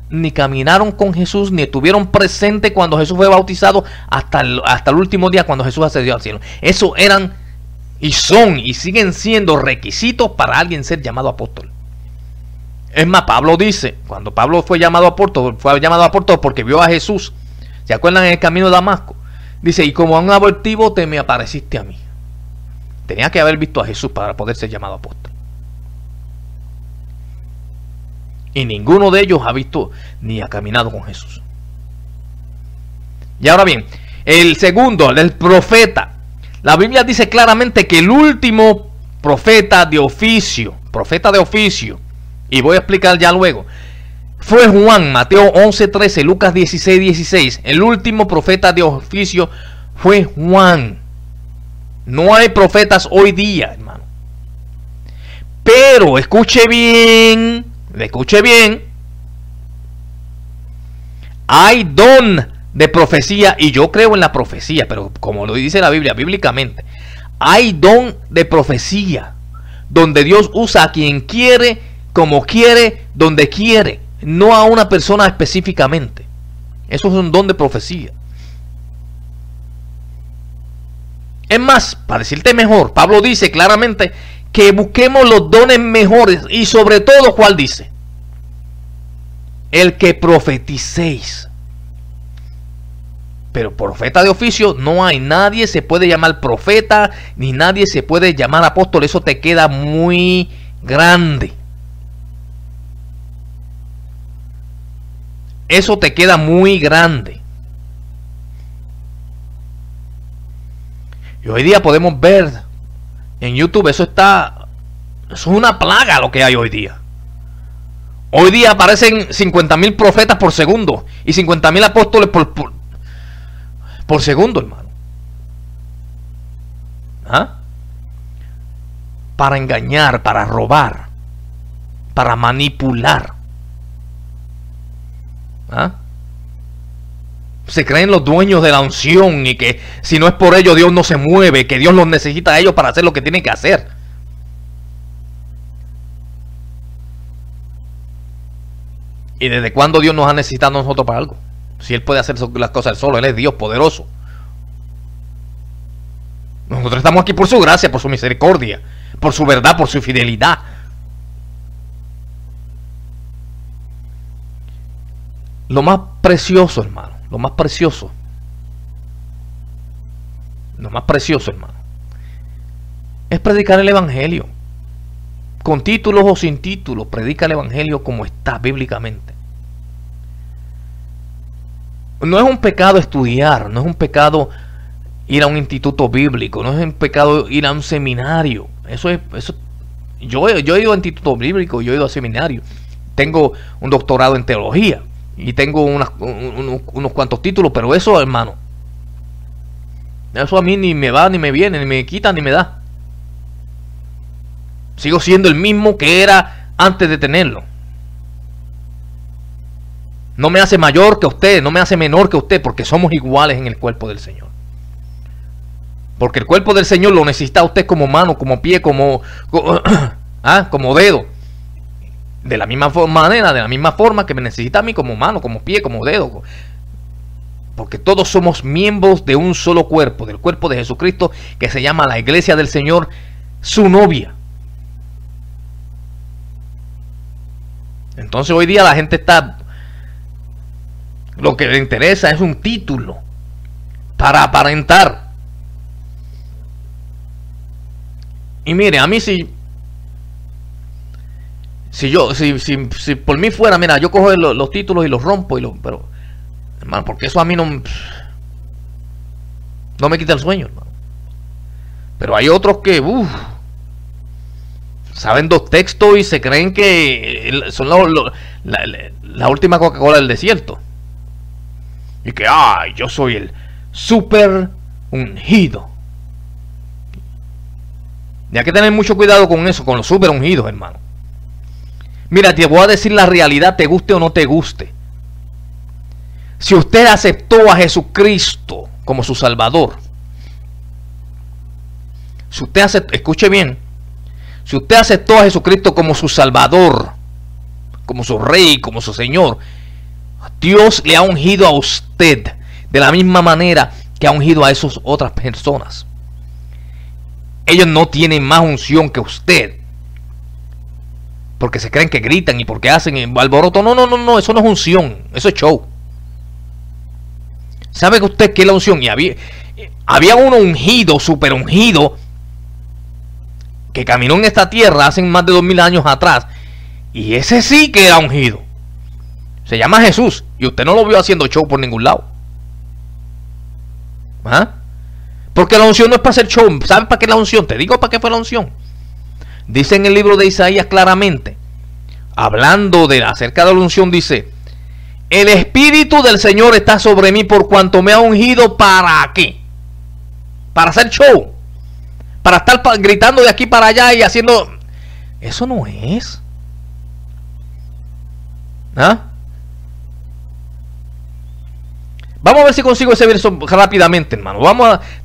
ni caminaron con Jesús, ni estuvieron presentes cuando Jesús fue bautizado hasta el último día cuando Jesús ascendió al cielo. Eso eran y son y siguen siendo requisitos para alguien ser llamado apóstol. Es más, Pablo dice, cuando Pablo fue llamado apóstol porque vio a Jesús, ¿se acuerdan en el camino de Damasco? Dice, y como a un abortivo te me apareciste a mí. Tenía que haber visto a Jesús para poder ser llamado apóstol. Y ninguno de ellos ha visto ni ha caminado con Jesús. Y ahora bien, el segundo, el profeta. La Biblia dice claramente que el último profeta de oficio, y voy a explicar ya luego, fue Juan, Mateo 11:13, Lucas 16:16. El último profeta de oficio fue Juan. No hay profetas hoy día, hermano. Pero escuche bien, hay don de profecía, y yo creo en la profecía, pero como lo dice la Biblia, bíblicamente, hay don de profecía, donde Dios usa a quien quiere, como quiere, donde quiere, no a una persona específicamente. Eso es un don de profecía. Es más, para decirte mejor, Pablo dice claramente que busquemos los dones mejores, y sobre todo, ¿cuál dice? El que profeticéis. Pero profeta de oficio no hay. Nadie se puede llamar profeta, ni nadie se puede llamar apóstol. Eso te queda muy grande. Eso te queda muy grande. Y hoy día podemos ver en YouTube, eso es una plaga lo que hay hoy día. Hoy día aparecen 50,000 profetas por segundo y 50,000 apóstoles por segundo, hermano. ¿Ah? Para engañar, para robar, para manipular. ¿Ah? Se creen los dueños de la unción y que si no es por ellos Dios no se mueve, que Dios los necesita a ellos para hacer lo que tienen que hacer. ¿Y desde cuándo Dios nos ha necesitado a nosotros para algo? Si Él puede hacer las cosas solo, Él es Dios poderoso. Nosotros estamos aquí por su gracia, por su misericordia, por su verdad, por su fidelidad. Lo más precioso, hermano, lo más precioso, hermano, es predicar el evangelio. Con títulos o sin títulos, predica el evangelio como está bíblicamente. No es un pecado estudiar, no es un pecado ir a un instituto bíblico, no es un pecado ir a un seminario. Yo he ido a instituto bíblico, yo he ido a seminario. Tengo un doctorado en teología y tengo unos cuantos títulos, pero eso, hermano, eso a mí ni me va, ni me viene, ni me quita, ni me da. Sigo siendo el mismo que era antes de tenerlo. No me hace mayor que usted, no me hace menor que usted, porque somos iguales en el cuerpo del Señor. Porque el cuerpo del Señor lo necesita usted como mano, como pie, como dedo. De la misma manera, de la misma forma que me necesita a mí como mano, como pie, como dedo. Porque todos somos miembros de un solo cuerpo, del cuerpo de Jesucristo, que se llama la iglesia del Señor, su novia. Entonces hoy día la gente lo que le interesa es un título para aparentar. Y mire, a mí si por mí fuera, mira, yo cojo los títulos y los rompo pero hermano, porque eso a mí no me quita el sueño, hermano. Pero hay otros que saben dos textos y se creen que son la última Coca-Cola del desierto. Y que, yo soy el super ungido. Y hay que tener mucho cuidado con eso, con los super ungidos, hermano. Mira, te voy a decir la realidad, te guste o no te guste. Si usted aceptó a Jesucristo como su Salvador, si usted aceptó, escuche bien, si usted aceptó a Jesucristo como su Salvador, como su Rey, como su Señor, Dios le ha ungido a usted de la misma manera que ha ungido a esas otras personas. Ellos no tienen más unción que usted, porque se creen que gritan y porque hacen alboroto. No, eso no es unción, eso es show. ¿Sabe que usted qué es la unción? Y había uno ungido, super ungido, que caminó en esta tierra hace más de 2000 años atrás, y ese sí que era ungido. Se llama Jesús, y usted no lo vio haciendo show por ningún lado. ¿Ah? Porque la unción no es para hacer show. ¿Sabe para qué es la unción? Te digo para qué fue la unción. Dice en el libro de Isaías claramente, hablando acerca de la unción, dice: el Espíritu del Señor está sobre mí por cuanto me ha ungido. ¿Para qué? Para hacer show, para estar gritando de aquí para allá y haciendo. Eso no es. ¿Ah? Vamos a ver si consigo ese verso rápidamente, hermano.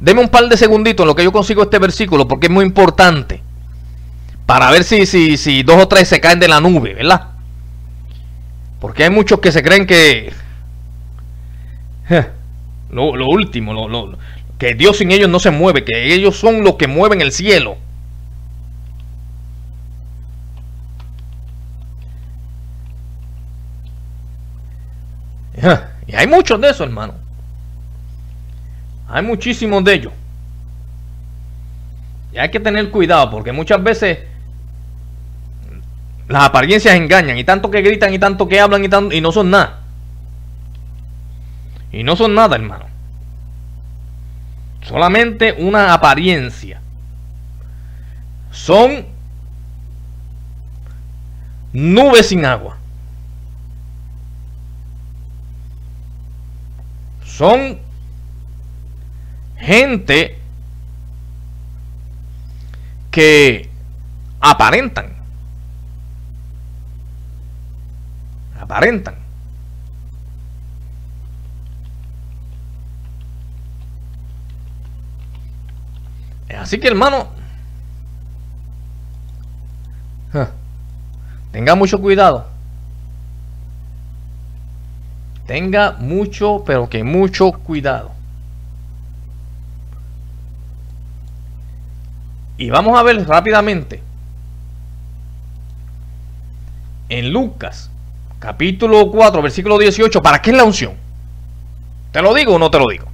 Deme un par de segunditos en lo que yo consigo este versículo, porque es muy importante, para ver si 2 o 3 se caen de la nube, ¿verdad? Porque hay muchos que se creen que lo último, que Dios sin ellos no se mueve, que ellos son los que mueven el cielo. Y hay muchos de esos, hermano. Hay muchísimos de ellos. Y hay que tener cuidado, porque muchas veces las apariencias engañan. Y tanto que gritan, y tanto que hablan, y no son nada. Y no son nada, hermano. Solamente una apariencia. Son nubes sin agua. Son gente que aparentan. Así que, hermano, tenga mucho cuidado. Tenga mucho, pero que mucho cuidado. Y vamos a ver rápidamente en Lucas capítulo 4 versículo 18. ¿Para qué es la unción? ¿Te lo digo o no te lo digo?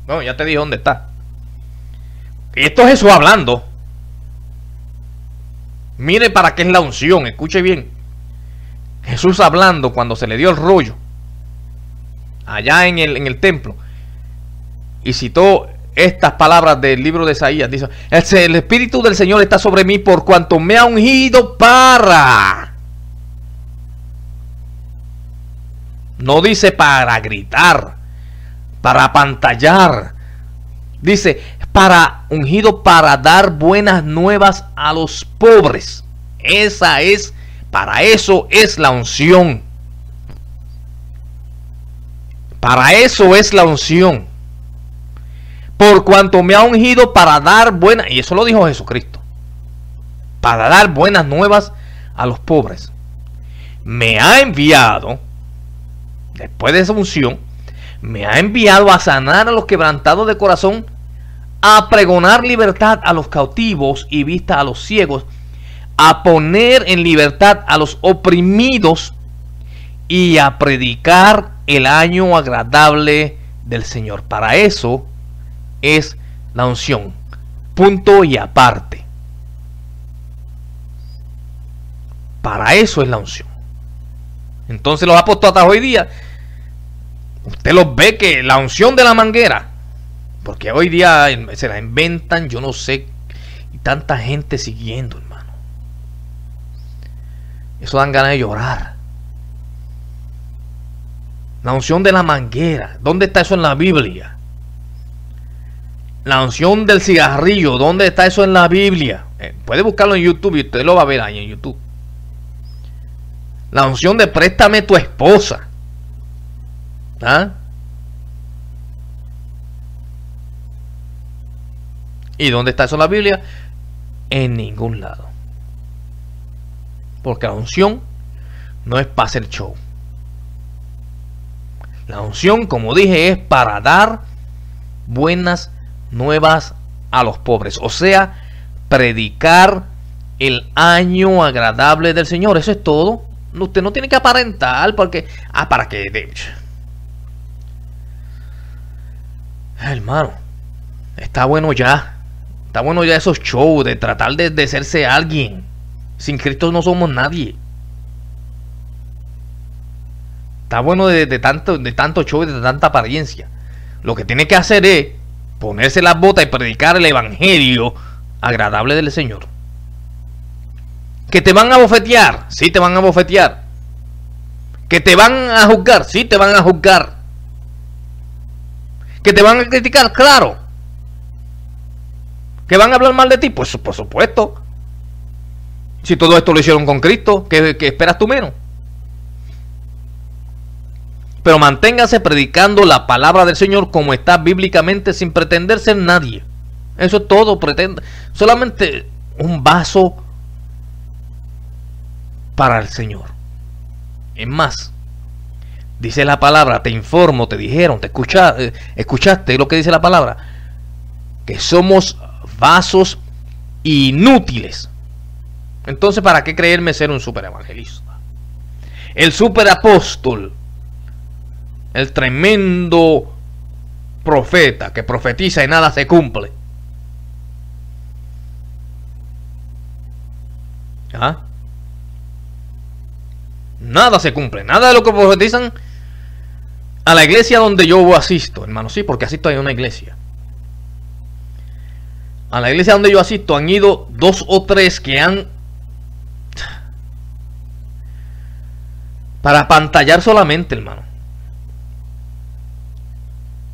No, ya te dije dónde está. Y esto es Jesús hablando. Mire para qué es la unción. Escuche bien. Jesús hablando cuando se le dio el rollo allá en el templo, y citó estas palabras del libro de Isaías. Dice: el Espíritu del Señor está sobre mí por cuanto me ha ungido para. No dice para gritar, para apantallar. Dice ungido para dar buenas nuevas a los pobres. Para eso es la unción. Para eso es la unción. Por cuanto me ha ungido para dar buenas, y eso lo dijo Jesucristo, para dar buenas nuevas a los pobres. Me ha enviado, después de esa unción, me ha enviado a sanar a los quebrantados de corazón, a pregonar libertad a los cautivos y vista a los ciegos, a poner en libertad a los oprimidos y a predicar el año agradable del Señor. Para eso es la unción. Punto y aparte. Para eso es la unción. Entonces los apóstoles hoy día, usted los ve que la unción de la manguera, porque hoy día se la inventan, yo no sé, y tanta gente siguiendo, hermano. Eso dan ganas de llorar. La unción de la manguera, ¿dónde está eso en la Biblia? La unción del cigarrillo, ¿dónde está eso en la Biblia? Puede buscarlo en YouTube y usted lo va a ver ahí en YouTube. La unción de préstame tu esposa. ¿Ah? ¿Y dónde está eso en la Biblia? En ningún lado. Porque la unción no es para hacer show. La unción, como dije, es para dar buenas nuevas a los pobres. O sea, predicar el año agradable del Señor. Eso es todo. Usted no tiene que aparentar porque... ¿para qué? Hermano, está bueno ya. Está bueno ya esos shows de tratar de serse alguien. Sin Cristo no somos nadie. Está bueno de tanto show y de tanta apariencia. Lo que tiene que hacer es ponerse las botas y predicar el evangelio agradable del Señor. Que te van a bofetear, sí te van a bofetear. Que te van a juzgar, sí te van a juzgar. Que te van a criticar, claro. Que van a hablar mal de ti, pues por supuesto. Si todo esto lo hicieron con Cristo, ¿qué esperas tú menos? Pero manténgase predicando la palabra del Señor como está bíblicamente, sin pretender ser nadie. Eso es todo. Pretende solamente un vaso para el Señor. Es más, dice la palabra, te informo, te dijeron, escuchaste lo que dice la palabra, que somos vasos inútiles. Entonces, ¿para qué creerme ser un super evangelista? El super apóstol, el tremendo profeta que profetiza y nada se cumple. ¿Ah? Nada se cumple, nada de lo que profetizan. A la iglesia donde yo asisto, hermano, sí, porque asisto a una iglesia. A la iglesia donde yo asisto han ido 2 o 3 que han... para pantallar solamente, hermano.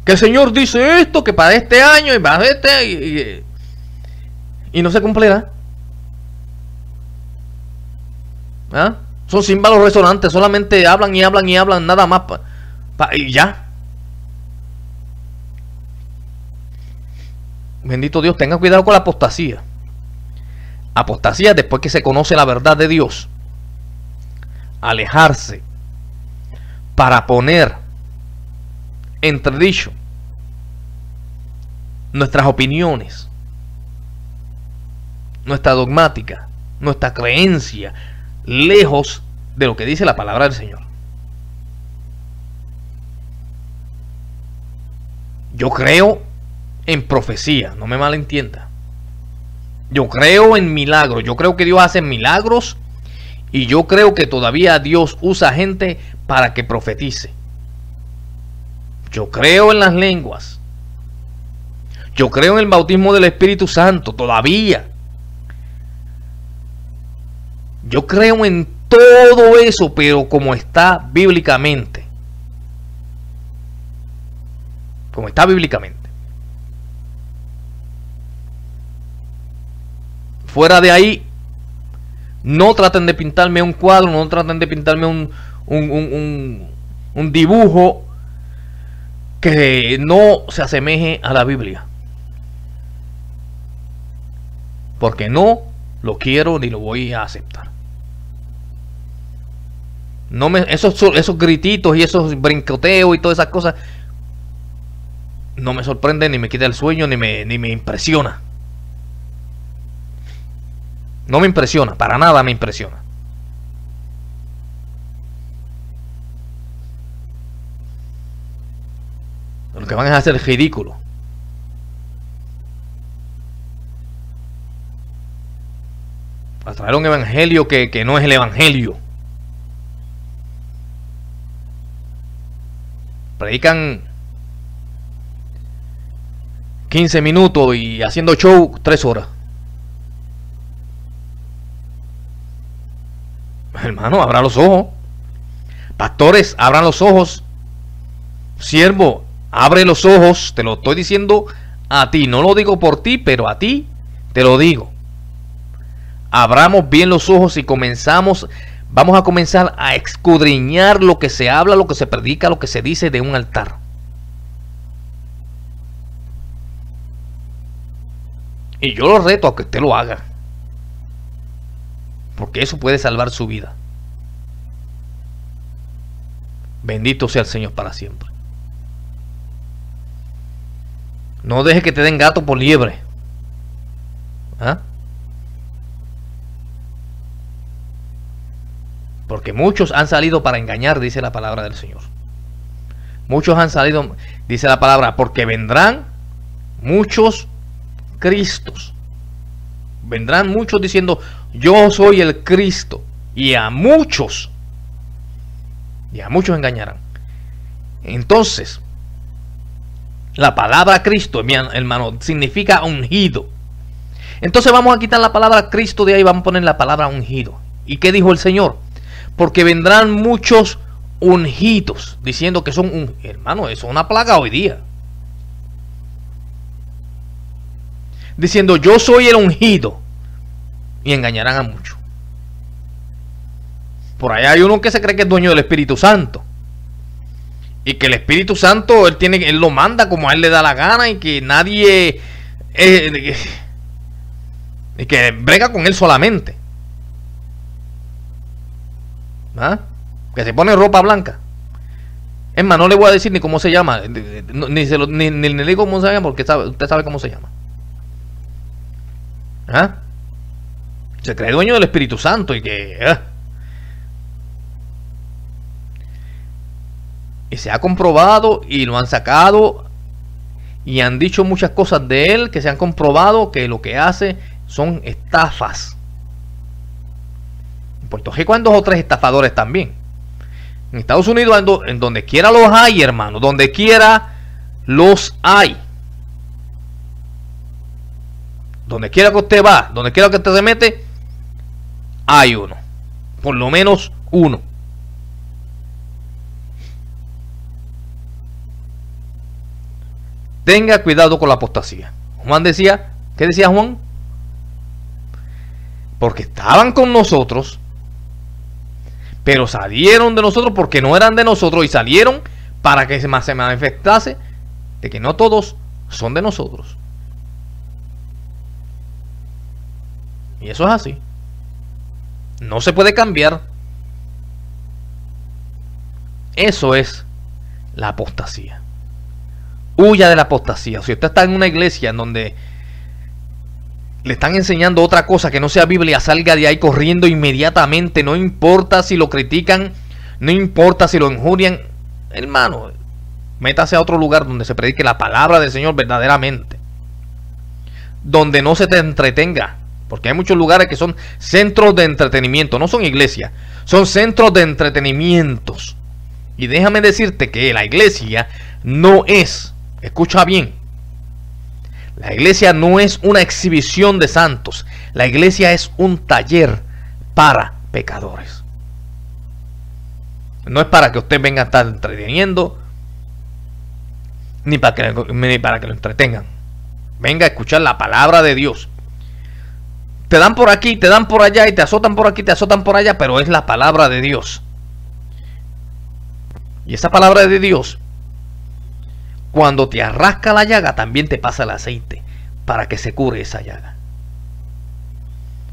Que el Señor dice esto, que para este año y para este... y no se cumplirá. ¿Ah? Son címbalos resonantes, solamente hablan y hablan y hablan, nada más y ya. Bendito Dios, tenga cuidado con la apostasía. Apostasía después que se conoce la verdad de Dios. Alejarse para poner entredicho nuestras opiniones, nuestra dogmática, nuestra creencia, lejos de lo que dice la palabra del Señor. Yo creo en profecía, no me malentienda. Yo creo en milagros, yo creo que Dios hace milagros y yo creo que todavía Dios usa gente para que profetice. Yo creo en las lenguas. Yo creo en el bautismo del Espíritu Santo todavía. Yo creo en todo eso, pero como está bíblicamente. Como está bíblicamente. Fuera de ahí, no traten de pintarme un cuadro, no traten de pintarme un dibujo que no se asemeje a la Biblia. Porque no lo quiero ni lo voy a aceptar. No me, esos grititos y esos brincoteos y todas esas cosas no me sorprenden, ni me quita el sueño, ni me impresiona. No me impresiona, para nada me impresiona. Lo que van a hacer es ridículo. A traer un evangelio que no es el evangelio. Predican 15 minutos y haciendo show 3 horas. Hermano, abra los ojos. Pastores, abran los ojos. Siervo, abre los ojos. Te lo estoy diciendo a ti. No lo digo por ti, pero a ti te lo digo. Abramos bien los ojos y comenzamos vamos a comenzar a escudriñar lo que se habla, lo que se predica, lo que se dice de un altar. Y yo lo reto a que usted lo haga, porque eso puede salvar su vida. Bendito sea el Señor para siempre. No deje que te den gato por liebre. ¿Ah? Porque muchos han salido para engañar, dice la palabra del Señor. Muchos han salido, dice la palabra, porque vendrán muchos Cristos. Vendrán muchos diciendo, yo soy el Cristo. Y a muchos engañarán. Entonces, la palabra Cristo, mi hermano, significa ungido. Entonces vamos a quitar la palabra Cristo de ahí, vamos a poner la palabra ungido. ¿Y qué dijo el Señor? Porque vendrán muchos ungidos, diciendo que son un hermano, eso es una plaga hoy día. Diciendo, yo soy el ungido, y engañarán a muchos. Por allá hay uno que se cree que es dueño del Espíritu Santo, y que el Espíritu Santo él lo manda como a él le da la gana, y que nadie y que brega con él solamente. ¿Ah? Que se pone ropa blanca. Es más, no le voy a decir ni cómo se llama, ni le digo cómo se llama, porque usted sabe cómo se llama. ¿Ah? Se cree dueño del Espíritu Santo y que y se ha comprobado y lo han sacado y han dicho muchas cosas de él que se han comprobado que lo que hace son estafas. En Puerto Rico hay 2 o 3 estafadores también. En Estados Unidos, en donde quiera los hay, hermano, donde quiera los hay. Donde quiera que usted va, donde quiera que usted se mete, hay uno. Por lo menos uno. Tenga cuidado con la apostasía. Juan decía, ¿qué decía Juan? Porque estaban con nosotros, pero salieron de nosotros porque no eran de nosotros, y salieron para que se manifestase de que no todos son de nosotros. Y eso es así. No se puede cambiar. Eso es la apostasía. Huya de la apostasía. Si usted está en una iglesia en donde le están enseñando otra cosa que no sea Biblia, salga de ahí corriendo inmediatamente. No importa si lo critican, no importa si lo injurian. Hermano, métase a otro lugar donde se predique la palabra del Señor verdaderamente, donde no se te entretenga. Porque hay muchos lugares que son centros de entretenimiento, no son iglesias, son centros de entretenimientos. Y déjame decirte que la iglesia no es, escucha bien, la iglesia no es una exhibición de santos. La iglesia es un taller para pecadores. No es para que usted venga a estar entreteniendo, ni para que lo entretengan. Venga a escuchar la palabra de Dios. Te dan por aquí, te dan por allá, y te azotan por aquí, te azotan por allá, pero es la palabra de Dios. Y esa palabra de Dios, cuando te arrasca la llaga, también te pasa el aceite para que se cure esa llaga.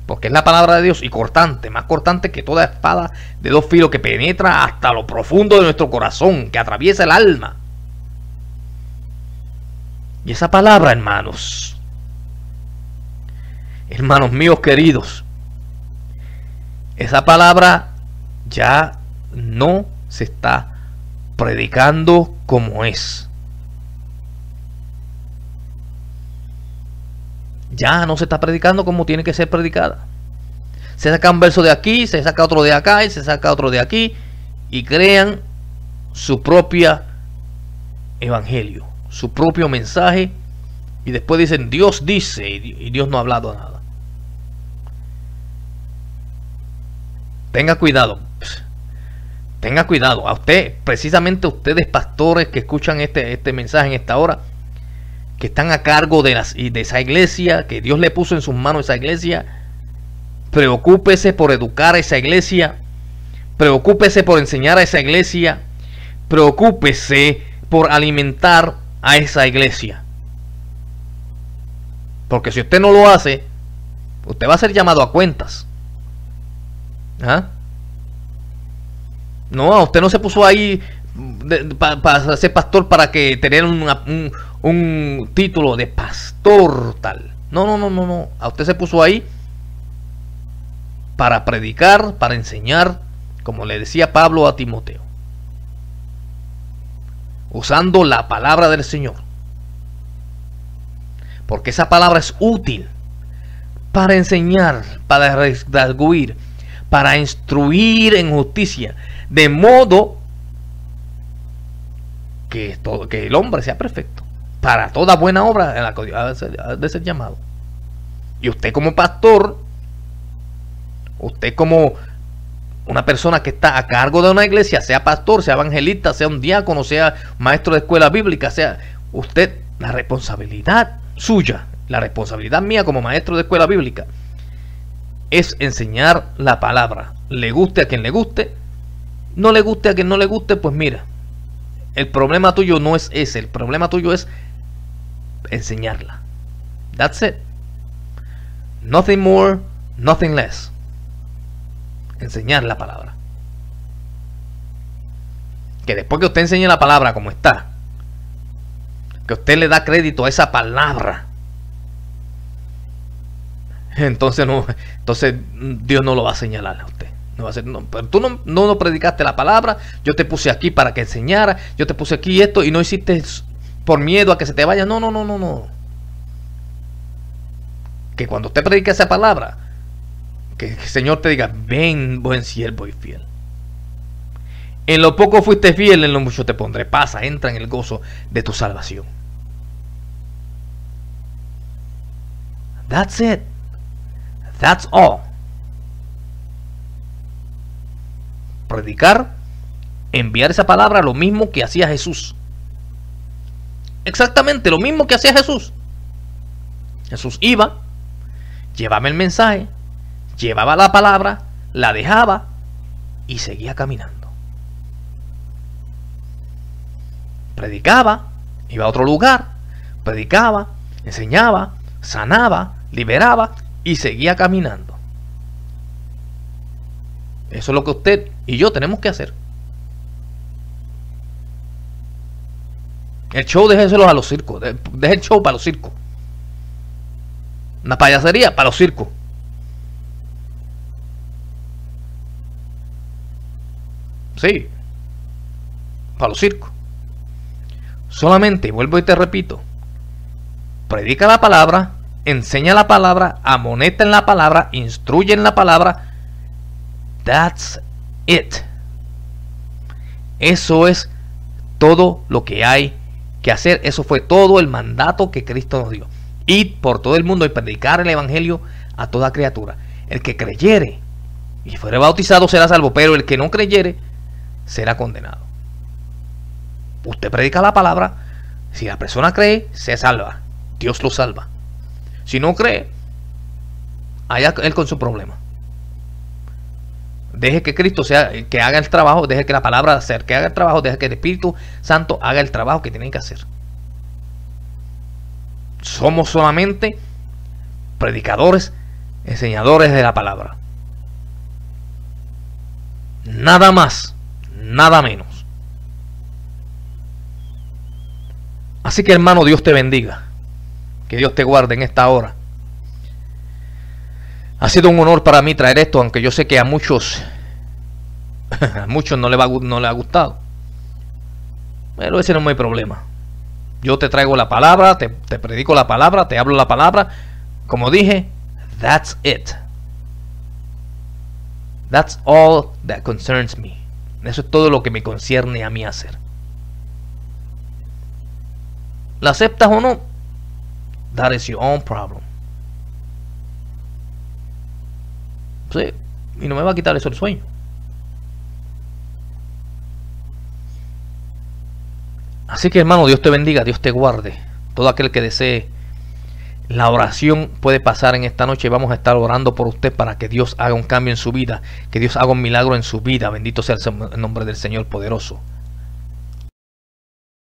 Porque es la palabra de Dios, y cortante, más cortante que toda espada de 2 filos, que penetra hasta lo profundo de nuestro corazón, que atraviesa el alma. Y esa palabra, hermanos míos queridos, esa palabra ya no se está predicando como es. Ya no se está predicando como tiene que ser predicada. Se saca un verso de aquí, se saca otro de acá y se saca otro de aquí, y crean su propia evangelio, su propio mensaje, y después dicen Dios dice, y Dios no ha hablado nada. Tenga cuidado. Tenga cuidado. A usted, precisamente ustedes pastores que escuchan este mensaje en esta hora, que están a cargo de esa iglesia, que Dios le puso en sus manos esa iglesia, preocúpese por educar a esa iglesia preocúpese por enseñar a esa iglesia, preocúpese por alimentar a esa iglesia. Porque si usted no lo hace, usted va a ser llamado a cuentas. ¿Ah? No, usted no se puso ahí para ser pastor para que tener un título de pastor tal. No. A usted se puso ahí para predicar, para enseñar, como le decía Pablo a Timoteo, usando la palabra del Señor. Porque esa palabra es útil para enseñar, para redarguir, para instruir en justicia, de modo que el hombre sea perfecto, para toda buena obra en la que ha de ser llamado. Y usted como pastor, usted como una persona que está a cargo de una iglesia, sea pastor, sea evangelista, sea un diácono, sea maestro de escuela bíblica, sea usted, la responsabilidad suya, la responsabilidad mía como maestro de escuela bíblica es enseñar la palabra. Le guste a quien le guste, no le guste a quien no le guste, pues mira, el problema tuyo no es ese, el problema tuyo es enseñarla. That's it. Nothing more, nothing less. Enseñar la palabra. Que después que usted enseñe la palabra como está, que usted le da crédito a esa palabra, entonces Dios no lo va a señalar a usted. No va a ser, no, pero tú no predicaste la palabra, yo te puse aquí para que enseñara, yo te puse aquí esto y no hiciste por miedo a que se te vaya. No. Que cuando usted predica esa palabra, que el Señor te diga: ven, buen siervo y fiel. En lo poco fuiste fiel, en lo mucho te pondré. Pasa, entra en el gozo de tu salvación. That's it. That's all. Predicar, enviar esa palabra, lo mismo que hacía Jesús. Exactamente lo mismo que hacía Jesús. Jesús iba, llevaba el mensaje, llevaba la palabra, la dejaba y seguía caminando. Predicaba, iba a otro lugar, predicaba, enseñaba, sanaba, liberaba y seguía caminando. Eso es lo que usted y yo tenemos que hacer. El show déjeselo a los circos. Deje el show para los circos. Una payasería para los circos. Sí, para los circos. Solamente, vuelvo y te repito, predica la palabra, enseña la palabra, amonesta en la palabra, instruye en la palabra. That's it. Eso es todo lo que hay que hacer. Eso fue todo el mandato que Cristo nos dio. Ir por todo el mundo y predicar el evangelio a toda criatura. El que creyere y fuere bautizado será salvo, pero el que no creyere será condenado. Usted predica la palabra. Si la persona cree, se salva. Dios lo salva. Si no cree, allá él con su problema. Deje que Cristo sea que haga el trabajo, deje que la palabra sea que haga el trabajo, deje que el Espíritu Santo haga el trabajo que tiene que hacer. Somos solamente predicadores, enseñadores de la palabra. Nada más, nada menos. Así que, hermano, Dios te bendiga. Que Dios te guarde en esta hora. Ha sido un honor para mí traer esto, aunque yo sé que a muchos no le ha gustado. Pero ese no es mi problema. Yo te traigo la palabra, te predico la palabra, te hablo la palabra. Como dije, that's it. That's all that concerns me. Eso es todo lo que me concierne a mí hacer. ¿La aceptas o no? That is your own problem. Sí, y no me va a quitar eso el sueño. Así que, hermano, Dios te bendiga, Dios te guarde. Todo aquel que desee La oración puede pasar en esta noche. Vamos a estar orando por usted para que Dios haga un cambio en su vida, que Dios haga un milagro en su vida. Bendito sea el nombre del Señor poderoso.